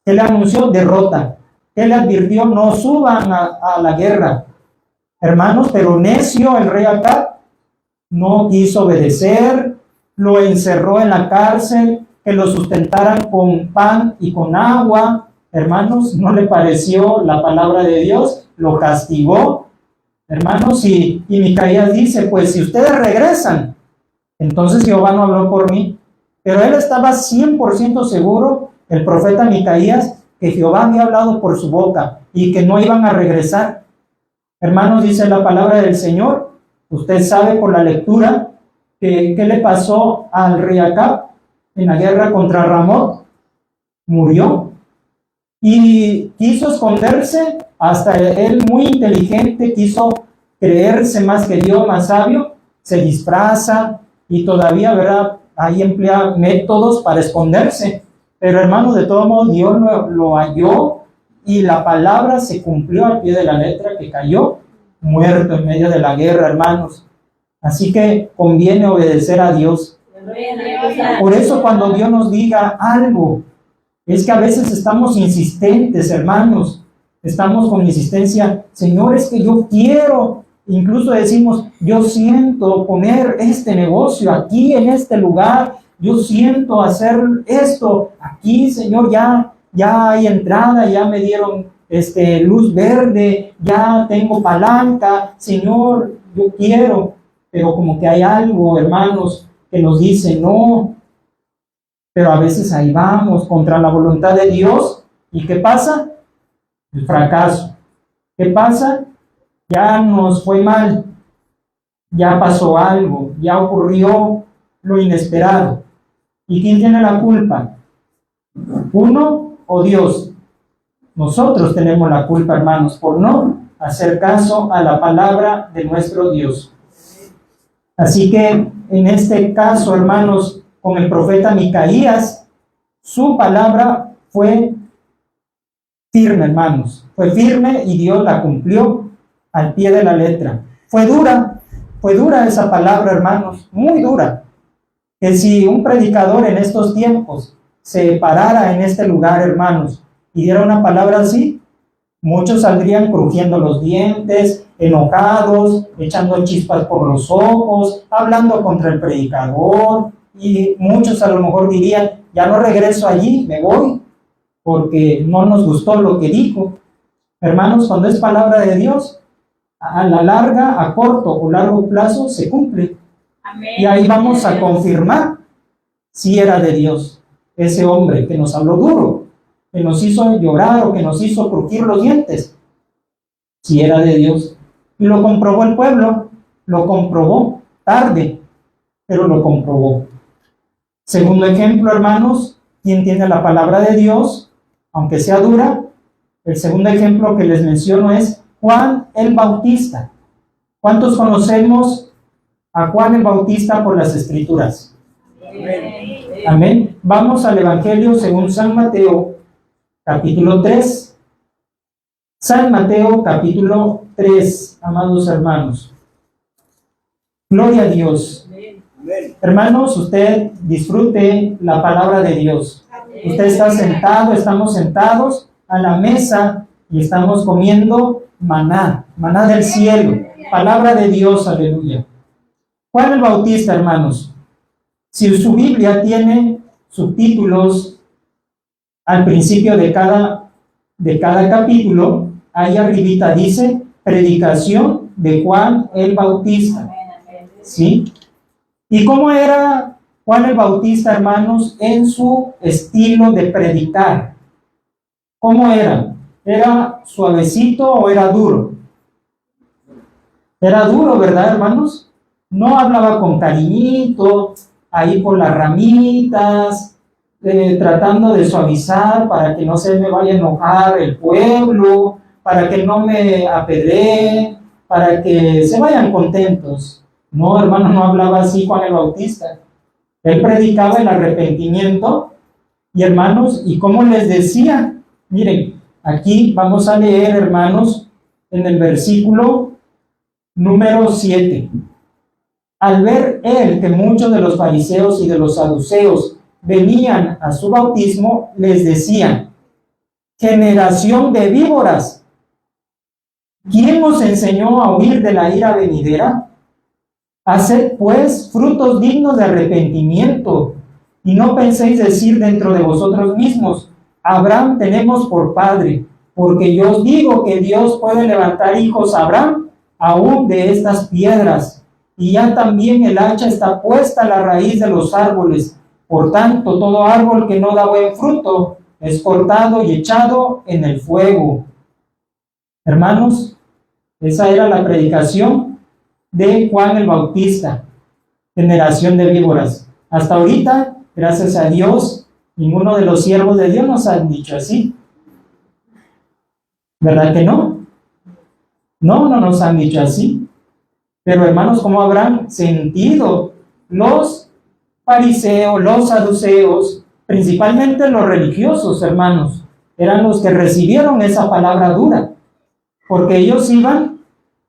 Él anunció derrota. Él advirtió, no suban a la guerra. Hermanos, pero necio el rey Acab no quiso obedecer, lo encerró en la cárcel, que lo sustentaran con pan y con agua. Hermanos, no le pareció la palabra de Dios, lo castigó. Hermanos, y Micaías dice, pues si ustedes regresan, entonces Jehová no habló por mí. Pero él estaba 100% seguro, el profeta Micaías, que Jehová había hablado por su boca y que no iban a regresar. Hermanos, dice la palabra del Señor, usted sabe por la lectura que qué le pasó al rey Acab en la guerra contra Ramot. Murió y quiso esconderse, hasta él muy inteligente quiso creerse más que Dios, más sabio, se disfraza y todavía, ¿verdad?, ahí emplea métodos para esconderse. Pero hermanos, de todo modo Dios lo halló y la palabra se cumplió al pie de la letra, que cayó muerto en medio de la guerra, hermanos. Así que conviene obedecer a Dios. Por eso cuando Dios nos diga algo, es que a veces estamos insistentes, hermanos. Estamos con insistencia, Señor, es que yo quiero. Incluso decimos, yo siento poner este negocio aquí en este lugar. Yo siento hacer esto aquí, Señor, ya hay entrada, ya me dieron luz verde, ya tengo palanca, Señor, yo quiero. Pero como que hay algo, hermanos, que nos dice no. Pero a veces ahí vamos contra la voluntad de Dios. ¿Y qué pasa? El fracaso. ¿Qué pasa? Ya nos fue mal. Ya pasó algo. Ya ocurrió lo inesperado. ¿Y quién tiene la culpa? ¿Uno o Dios? Nosotros tenemos la culpa, hermanos, por no hacer caso a la palabra de nuestro Dios. Así que en este caso, hermanos, con el profeta Micaías, su palabra fue firme, hermanos. Fue firme y Dios la cumplió al pie de la letra. Fue dura esa palabra, hermanos, muy dura. Que si un predicador en estos tiempos se parara en este lugar, hermanos, y diera una palabra así, muchos saldrían crujiendo los dientes, enojados, echando chispas por los ojos, hablando contra el predicador, y muchos a lo mejor dirían, ya no regreso allí, me voy, porque no nos gustó lo que dijo. Hermanos, cuando es palabra de Dios, a la larga, a corto o largo plazo, se cumple. Amén. Y ahí vamos a confirmar si era de Dios ese hombre que nos habló duro, que nos hizo llorar o que nos hizo crujir los dientes, si era de Dios. Y lo comprobó el pueblo, lo comprobó tarde, pero lo comprobó. Segundo ejemplo, hermanos, ¿quién tiene la palabra de Dios, aunque sea dura? El segundo ejemplo que les menciono es Juan el Bautista. ¿Cuántos conocemos a Juan el Bautista por las Escrituras? Amén. Amén. Vamos al Evangelio según San Mateo, capítulo 3. San Mateo, capítulo 3, amados hermanos. Gloria a Dios. Amén. Hermanos, usted disfrute la palabra de Dios. Amén. Usted está sentado, estamos sentados a la mesa y estamos comiendo maná del cielo. Palabra de Dios, aleluya. Juan el Bautista, hermanos, si su Biblia tiene subtítulos al principio de cada capítulo, ahí arribita dice, predicación de Juan el Bautista. ¿Sí? ¿Y cómo era Juan el Bautista, hermanos, en su estilo de predicar? ¿Cómo era? ¿Era suavecito o era duro? Era duro, ¿verdad, hermanos? No hablaba con cariñito, ahí por las ramitas, tratando de suavizar para que no se me vaya a enojar el pueblo, para que no me apedreen, para que se vayan contentos. No, hermano, no hablaba así Juan el Bautista. Él predicaba el arrepentimiento y, hermanos, ¿y cómo les decía? Miren, aquí vamos a leer, hermanos, en el versículo número 7. Al ver él que muchos de los fariseos y de los saduceos venían a su bautismo, les decían, generación de víboras, ¿quién os enseñó a huir de la ira venidera? Haced pues frutos dignos de arrepentimiento, y no penséis decir dentro de vosotros mismos, Abraham tenemos por padre, porque yo os digo que Dios puede levantar hijos a Abraham aún de estas piedras, y ya también el hacha está puesta a la raíz de los árboles. Por tanto, todo árbol que no da buen fruto es cortado y echado en el fuego. Hermanos, esa era la predicación de Juan el Bautista, generación de víboras. Hasta ahorita, gracias a Dios, ninguno de los siervos de Dios nos han dicho así. ¿Verdad que no? No nos han dicho así. Pero hermanos, ¿cómo habrán sentido los fariseos, los saduceos, principalmente los religiosos, hermanos? Eran los que recibieron esa palabra dura, porque ellos iban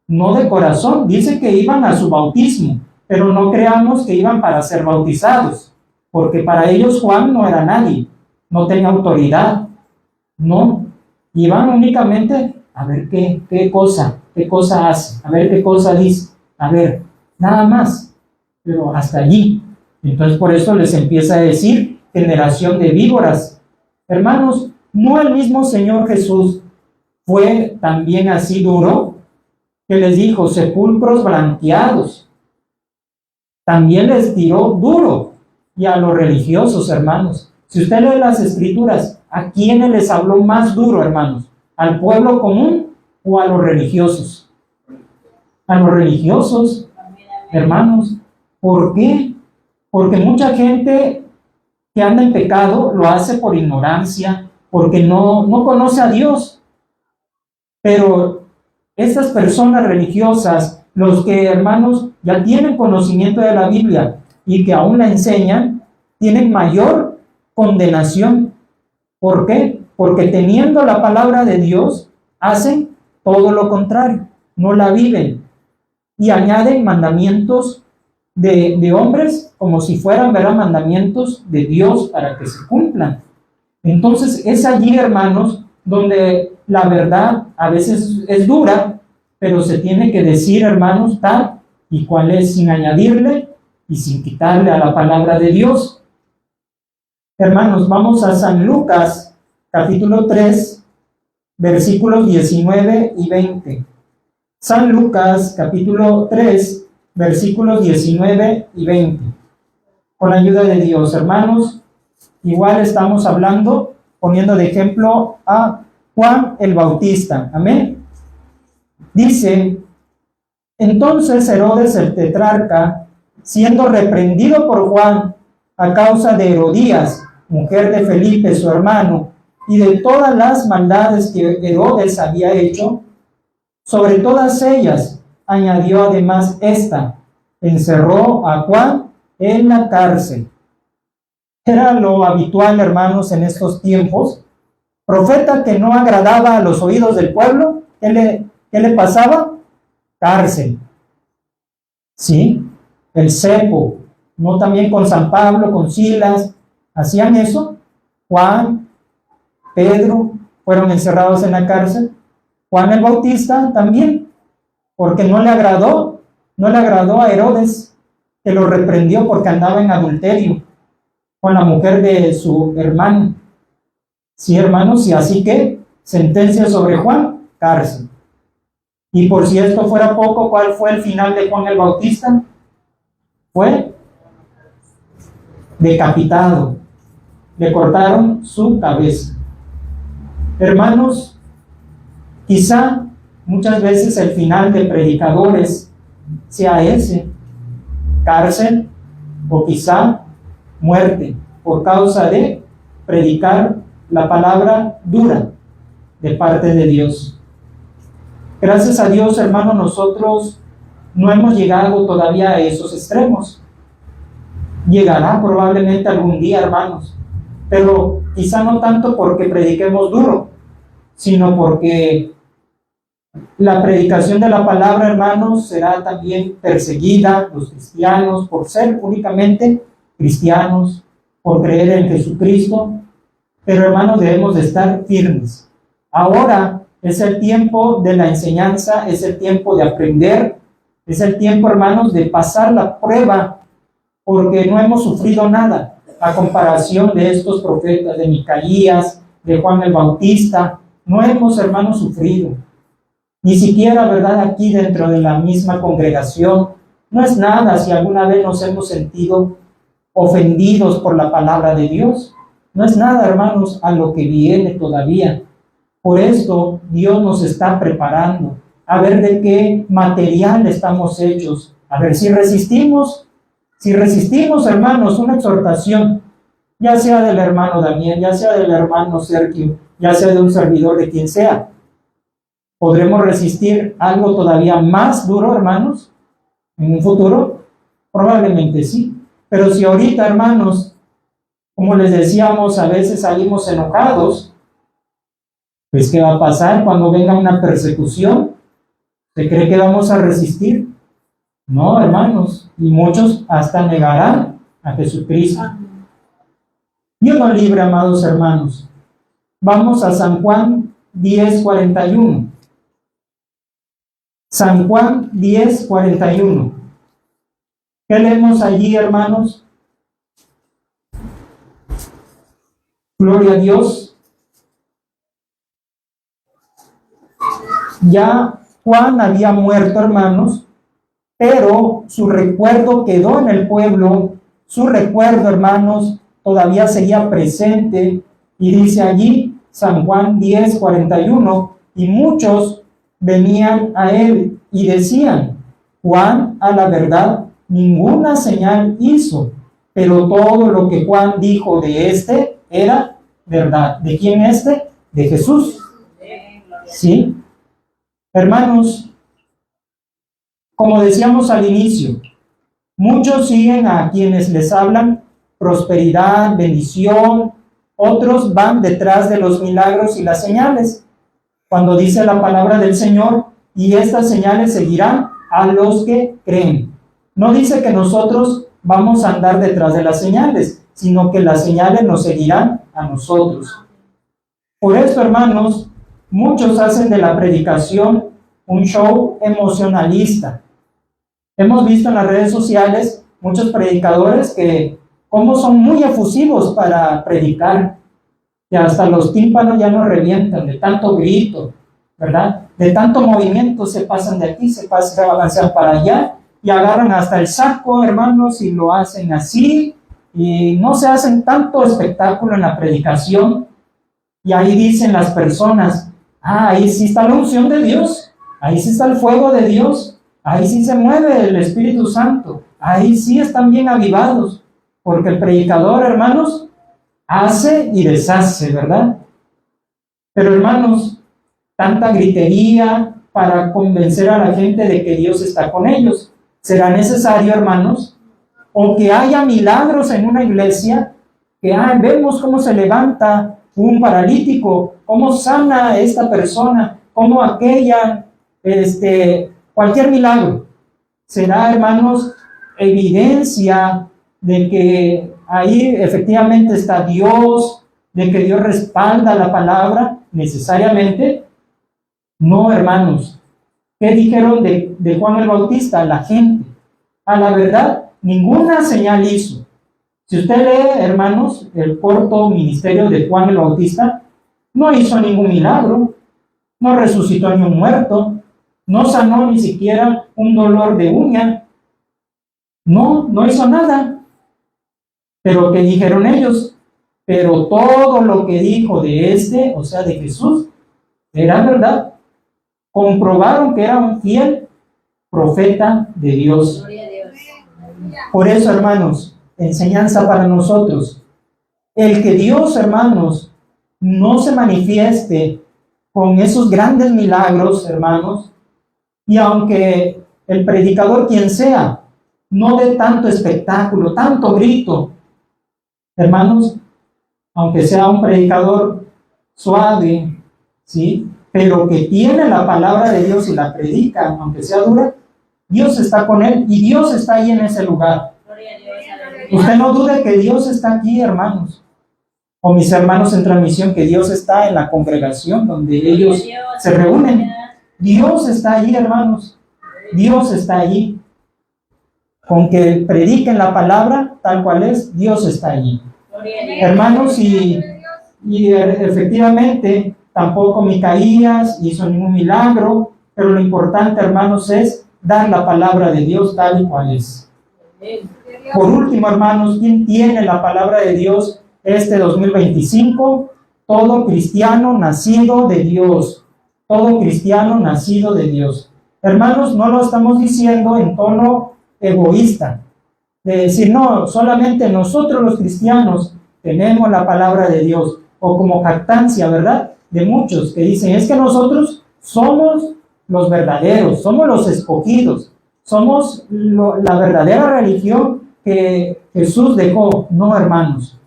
no de corazón, dice que iban a su bautismo, pero no creamos que iban para ser bautizados, porque para ellos Juan no era nadie, no tenía autoridad, no, iban únicamente a ver qué cosa hace, a ver qué cosa dice, a ver, nada más, pero hasta allí. Entonces por eso les empieza a decir generación de víboras. Hermanos, ¿no el mismo Señor Jesús fue también así duro? Que les dijo, sepulcros blanqueados. También les tiró duro. Y a los religiosos, hermanos. Si usted lee las Escrituras, ¿a quiénes les habló más duro, hermanos? ¿Al pueblo común o a los religiosos? A los religiosos, hermanos. ¿Por qué? Porque mucha gente que anda en pecado lo hace por ignorancia, porque no conoce a Dios. Pero estas personas religiosas, los que, hermanos, ya tienen conocimiento de la Biblia y que aún la enseñan, tienen mayor condenación. ¿Por qué? Porque teniendo la palabra de Dios, hacen todo lo contrario, no la viven y añaden mandamientos de hombres como si fueran, ¿verdad?, mandamientos de Dios para que se cumplan. Entonces es allí, hermanos, donde la verdad a veces es dura, pero se tiene que decir, hermanos, tal y cual es, sin añadirle y sin quitarle a la palabra de Dios. Hermanos, vamos a San Lucas, capítulo 3, versículos 19 y 20. San Lucas, capítulo 3, versículos 19 y 20. Con la ayuda de Dios, hermanos, igual estamos hablando, poniendo de ejemplo a Juan el Bautista. Amén. Dice, entonces Herodes el tetrarca, siendo reprendido por Juan a causa de Herodías, mujer de Felipe su hermano, y de todas las maldades que Herodes había hecho, sobre todas ellas añadió además esta, encerró a Juan en la cárcel. Era lo habitual, hermanos, en estos tiempos. Profeta que no agradaba a los oídos del pueblo, ¿qué le pasaba? Cárcel. ¿Sí? El cepo. No también con San Pablo, con Silas, hacían eso. Juan, Pedro, fueron encerrados en la cárcel. Juan el Bautista también, porque no le agradó a Herodes, que lo reprendió porque andaba en adulterio con la mujer de su hermano. Sí, hermanos, y así que sentencia sobre Juan, cárcel. Y por si esto fuera poco, ¿cuál fue el final de Juan el Bautista? Fue decapitado. Le cortaron su cabeza. Hermanos, quizá muchas veces el final de predicadores sea ese, cárcel o quizá muerte por causa de predicar la palabra dura de parte de Dios. Gracias a Dios, hermanos, nosotros no hemos llegado todavía a esos extremos. Llegará probablemente algún día, hermanos, pero quizá no tanto porque prediquemos duro, sino porque la predicación de la palabra, hermanos, será también perseguida, los cristianos, por ser únicamente cristianos, por creer en Jesucristo. Pero, hermanos, debemos de estar firmes. Ahora es el tiempo de la enseñanza, es el tiempo de aprender, es el tiempo, hermanos, de pasar la prueba, porque no hemos sufrido nada a comparación de estos profetas, de Micaías, de Juan el Bautista. No hemos, hermanos, sufrido. Ni siquiera, ¿verdad?, aquí dentro de la misma congregación. No es nada si alguna vez nos hemos sentido ofendidos por la palabra de Dios. No es nada, hermanos, a lo que viene todavía. Por esto, Dios nos está preparando a ver de qué material estamos hechos. A ver si resistimos, hermanos, una exhortación, ya sea del hermano Daniel, ya sea del hermano Sergio, ya sea de un servidor, de quien sea. ¿Podremos resistir algo todavía más duro, hermanos, en un futuro? Probablemente sí. Pero si ahorita, hermanos, como les decíamos, a veces salimos enojados, pues ¿qué va a pasar cuando venga una persecución? ¿Se cree que vamos a resistir? No, hermanos, y muchos hasta negarán a Jesucristo. Dios nos libre, amados hermanos. Vamos a San Juan 10:41. San Juan 10:41. ¿Qué leemos allí, hermanos? Gloria a Dios. Ya Juan había muerto, hermanos, pero su recuerdo quedó en el pueblo. Su recuerdo, hermanos, todavía seguía presente. Y dice allí, San Juan 10:41, y muchos venían a él y decían: Juan, a la verdad, ninguna señal hizo, pero todo lo que Juan dijo de este era verdad. ¿De quién este? De Jesús. ¿Sí? Hermanos, como decíamos al inicio, muchos siguen a quienes les hablan prosperidad, bendición, otros van detrás de los milagros y las señales. Cuando dice la palabra del Señor, y estas señales seguirán a los que creen. No dice que nosotros vamos a andar detrás de las señales, sino que las señales nos seguirán a nosotros. Por esto, hermanos, muchos hacen de la predicación un show emocionalista. Hemos visto en las redes sociales muchos predicadores que como son muy efusivos para predicar, que hasta los tímpanos ya no revientan de tanto grito, ¿verdad? De tanto movimiento se pasan de aquí, se balancean para allá y agarran hasta el saco, hermanos, y lo hacen así, y no se hacen tanto espectáculo en la predicación. Y ahí dicen las personas: ahí sí está la unción de Dios, ahí sí está el fuego de Dios, ahí sí se mueve el Espíritu Santo, ahí sí están bien avivados, porque el predicador, hermanos, hace y deshace, ¿verdad? Pero, hermanos, tanta gritería para convencer a la gente de que Dios está con ellos. ¿Será necesario, hermanos? O que haya milagros en una iglesia, que vemos cómo se levanta un paralítico, cómo sana esta persona, cómo aquella, cualquier milagro. ¿Será, hermanos, evidencia de que ahí efectivamente está Dios, de que Dios respalda la palabra necesariamente? No, hermanos. ¿Qué dijeron de Juan el Bautista? La gente. a la verdad, ninguna señal hizo. Si usted lee, hermanos, el corto ministerio de Juan el Bautista, no hizo ningún milagro, no resucitó ni un muerto, no sanó ni siquiera un dolor de uña, no hizo nada. Pero ¿qué dijeron ellos? Pero todo lo que dijo de este, o sea, de Jesús, era verdad. Comprobaron que era un fiel profeta de Dios. Gloria a Dios. Por eso, hermanos, enseñanza para nosotros. El que Dios, hermanos, no se manifieste con esos grandes milagros, hermanos, y aunque el predicador, quien sea, no dé tanto espectáculo, tanto grito, hermanos, aunque sea un predicador suave, ¿sí?, pero que tiene la palabra de Dios y la predica, aunque sea dura, Dios está con él y Dios está ahí en ese lugar. Gloria a Dios. Aleluya. Usted no dude que Dios está aquí, hermanos. O mis hermanos en transmisión, que Dios está en la congregación donde ellos se reúnen. Dios está allí, hermanos. Dios está allí. Con que prediquen la palabra tal cual es, Dios está allí. Gloria a Dios. Hermanos, y efectivamente tampoco Micaías hizo ningún milagro, pero lo importante, hermanos, es dar la palabra de Dios tal y cual es. Por último, hermanos, ¿quién tiene la palabra de Dios este 2025? Todo cristiano nacido de Dios. Todo cristiano nacido de Dios. Hermanos, no lo estamos diciendo en tono egoísta, de decir, no, solamente nosotros los cristianos tenemos la palabra de Dios, o como jactancia, ¿verdad?, de muchos que dicen, es que nosotros somos los verdaderos, somos los escogidos, somos la verdadera religión que Jesús dejó. No, hermanos,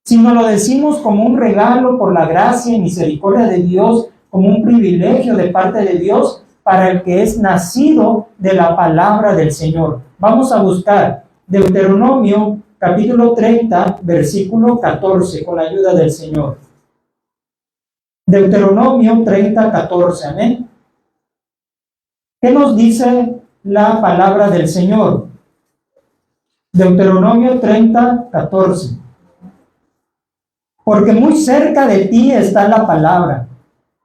sino lo decimos como un regalo por la gracia y misericordia de Dios, como un privilegio de parte de Dios para el que es nacido de la palabra del Señor. Vamos a buscar Deuteronomio capítulo 30, versículo 14, con la ayuda del Señor. Deuteronomio 30, 14, amén. ¿Qué nos dice la palabra del Señor? Deuteronomio 30, 14. Porque muy cerca de ti está la palabra,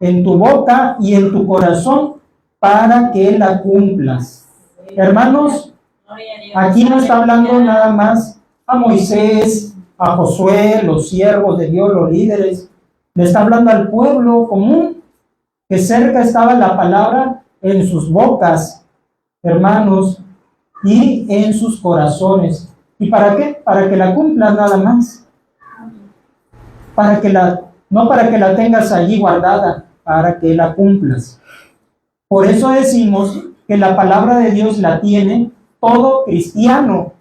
en tu boca y en tu corazón, para que la cumplas. Hermanos, Gloria a Dios. aquí no está hablando nada más a Moisés, a Josué, los siervos de Dios, los líderes. Le está hablando al pueblo común, que cerca estaba la palabra en sus bocas, hermanos, y en sus corazones. ¿Y para qué? Para que la cumplas nada más. No para que la tengas allí guardada, para que la cumplas. Por eso decimos que la palabra de Dios la tiene todo cristiano,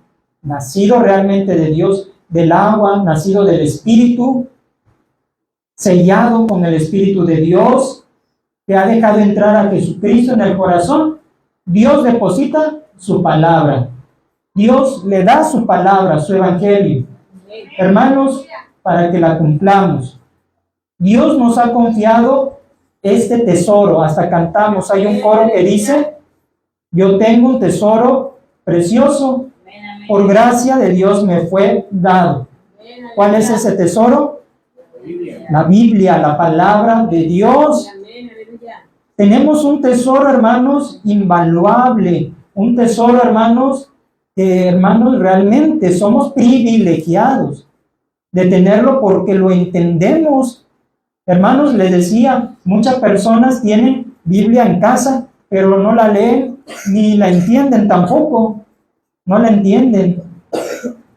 nacido realmente de Dios, del agua, nacido del Espíritu, sellado con el Espíritu de Dios, que ha dejado entrar a Jesucristo en el corazón. Dios deposita su palabra. Dios le da su palabra, su evangelio. Hermanos, para que la cumplamos. Dios nos ha confiado este tesoro. Hasta cantamos, hay un coro que dice, yo tengo un tesoro precioso, por gracia de Dios me fue dado. ¿Cuál es ese tesoro? La Biblia, la palabra de Dios. Tenemos un tesoro, hermanos, invaluable. Un tesoro, hermanos, que, hermanos, realmente somos privilegiados de tenerlo porque lo entendemos. Hermanos, les decía, muchas personas tienen Biblia en casa, pero no la leen ni la entienden tampoco. No la entienden.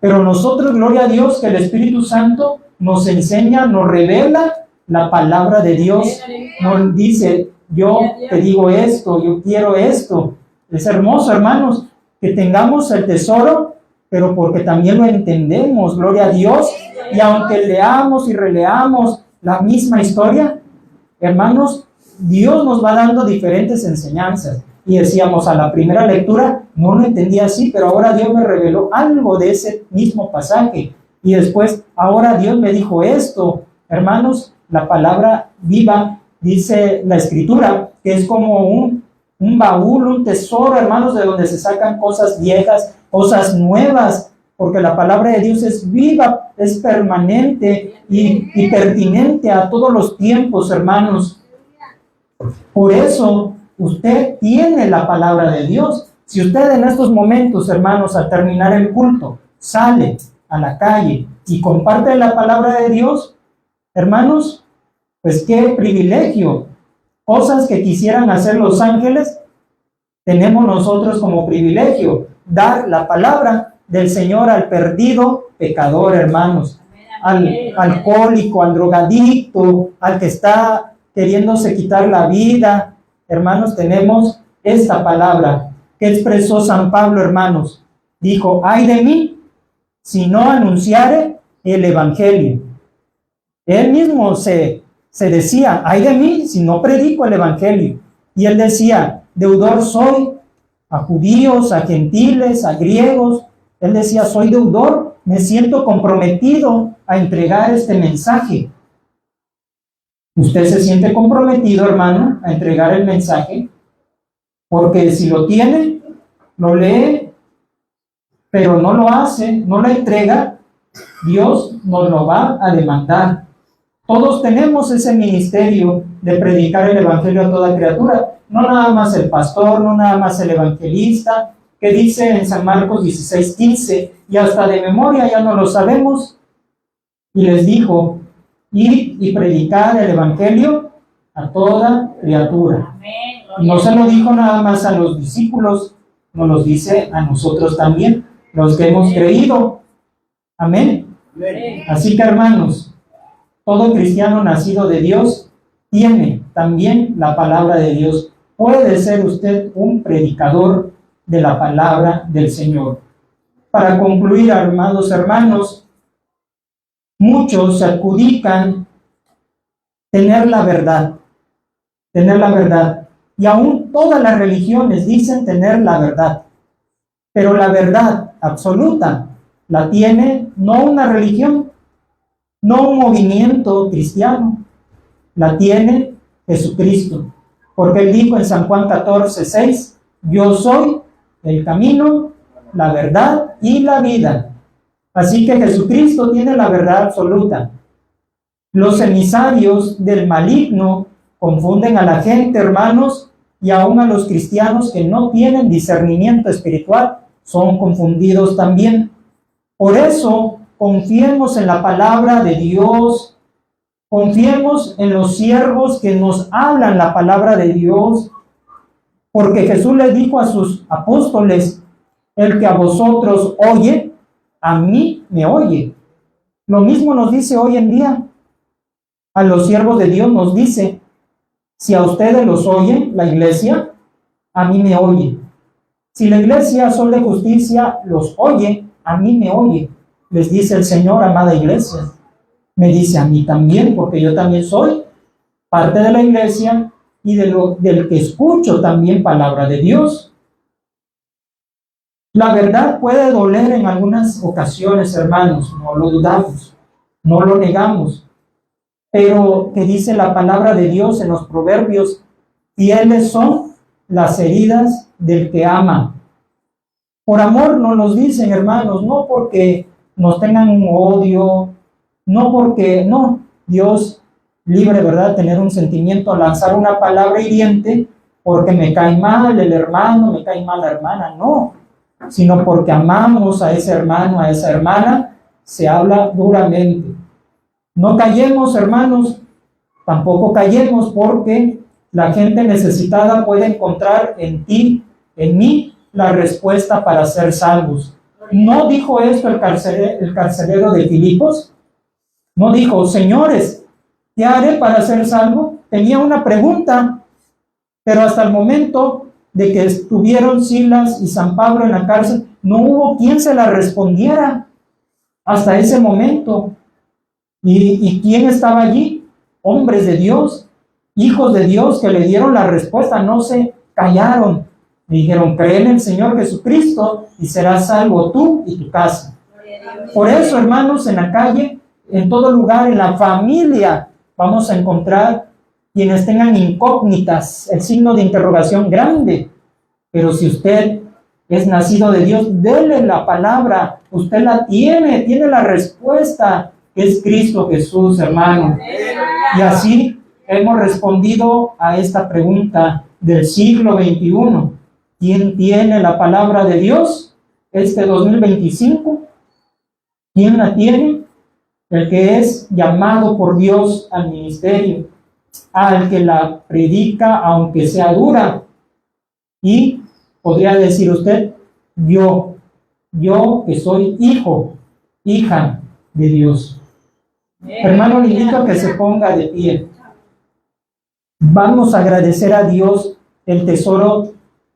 Pero nosotros, gloria a Dios, que el Espíritu Santo nos enseña, nos revela la palabra de Dios. Nos dice, yo te digo esto, yo quiero esto. Es hermoso, hermanos, que tengamos el tesoro, pero porque también lo entendemos, gloria a Dios. Y aunque leamos y releamos la misma historia, hermanos, Dios nos va dando diferentes enseñanzas. Y decíamos, a la primera lectura no lo entendía así, pero ahora Dios me reveló algo de ese mismo pasaje. Y después, ahora Dios me dijo esto. Hermanos, la palabra viva, dice la Escritura, que es como un un baúl, un tesoro, hermanos, de donde se sacan cosas viejas, cosas nuevas, porque la palabra de Dios es viva, es permanente y pertinente a todos los tiempos, hermanos. Por eso, usted tiene la palabra de Dios. Si usted en estos momentos, hermanos, al terminar el culto, sale a la calle y comparte la palabra de Dios, hermanos, pues qué privilegio. Cosas que quisieran hacer los ángeles, tenemos nosotros como privilegio, dar la palabra del Señor al perdido pecador, hermanos, al alcohólico, al drogadicto, al que está queriéndose quitar la vida. Hermanos, tenemos esta palabra que expresó San Pablo, hermanos. Dijo, ay de mí, si no anunciare el evangelio. Él mismo se decía, ay de mí, si no predico el evangelio. Y él decía, deudor soy a judíos, a gentiles, a griegos. Él decía, soy deudor, me siento comprometido a entregar este mensaje. ¿Usted se siente comprometido, hermano, a entregar el mensaje? Porque si lo tiene, lo lee, pero no lo hace, no lo entrega, Dios nos lo va a demandar. Todos tenemos ese ministerio de predicar el evangelio a toda criatura, no nada más el pastor, no nada más el evangelista, que dice en San Marcos 16:15, y hasta de memoria ya no lo sabemos, y les dijo, ir y predicar el evangelio a toda criatura. Y no se lo dijo nada más a los discípulos, nos lo dice a nosotros también, los que hemos creído. Amén. Así que, hermanos, todo cristiano nacido de Dios tiene también la palabra de Dios. Puede ser usted un predicador de la palabra del Señor. Para concluir, amados hermanos, muchos se adjudican tener la verdad, y aún todas las religiones dicen tener la verdad, pero la verdad absoluta la tiene no una religión, no un movimiento cristiano, la tiene Jesucristo, porque él dijo en San Juan 14:6, yo soy el camino, la verdad y la vida. Así que Jesucristo tiene la verdad absoluta. Los emisarios del maligno confunden a la gente, hermanos, y aún a los cristianos que no tienen discernimiento espiritual, son confundidos también. Por eso, confiemos en la palabra de Dios, confiemos en los siervos que nos hablan la palabra de Dios, porque Jesús le dijo a sus apóstoles, el que a vosotros oye, a mí me oye. Lo mismo nos dice hoy en día. A los siervos de Dios nos dice, si a ustedes los oye la iglesia, a mí me oye. Si la iglesia Sol de Justicia los oye, a mí me oye. Les dice el Señor, amada iglesia. Me dice a mí también, porque yo también soy parte de la iglesia y del que escucho también palabra de Dios. La verdad puede doler en algunas ocasiones, hermanos, no lo dudamos, no lo negamos, pero que dice la palabra de Dios en los proverbios, fieles son las heridas del que ama. Por amor nos los dicen, hermanos, no porque nos tengan un odio, no porque, no, Dios libre, ¿verdad?, tener un sentimiento, lanzar una palabra hiriente porque me cae mal el hermano, me cae mal la hermana, no, sino porque amamos a ese hermano, a esa hermana, se habla duramente. No callemos, hermanos, tampoco callemos, porque la gente necesitada puede encontrar en ti, en mí, la respuesta para ser salvos. ¿No dijo esto el carcelero de Filipos? No dijo, señores, ¿qué haré para ser salvo? Tenía una pregunta, pero hasta el momento de que estuvieron Silas y San Pablo en la cárcel, no hubo quien se la respondiera hasta ese momento. ¿Y quién estaba allí? Hombres de Dios, hijos de Dios, que le dieron la respuesta, no se callaron. Le dijeron, cree en el Señor Jesucristo y serás salvo tú y tu casa. Por eso, hermanos, en la calle, en todo lugar, en la familia, vamos a encontrar quienes tengan incógnitas, el signo de interrogación grande. Pero si usted es nacido de Dios, dele la palabra. Usted la tiene la respuesta, que es Cristo Jesús, hermano. Y así hemos respondido a esta pregunta del siglo XXI. ¿Quién tiene la palabra de Dios este 2025? ¿Quién la tiene? El que es llamado por Dios al ministerio, al que la predica aunque sea dura. Y podría decir usted, yo que soy hijo, hija de Dios. Hermano, le invito a que se ponga de pie. Vamos a agradecer a Dios el tesoro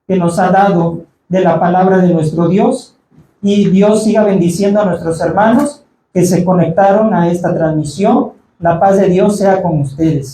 que nos ha dado de la palabra de nuestro Dios, y Dios siga bendiciendo a nuestros hermanos que se conectaron a esta transmisión. La paz de Dios sea con ustedes.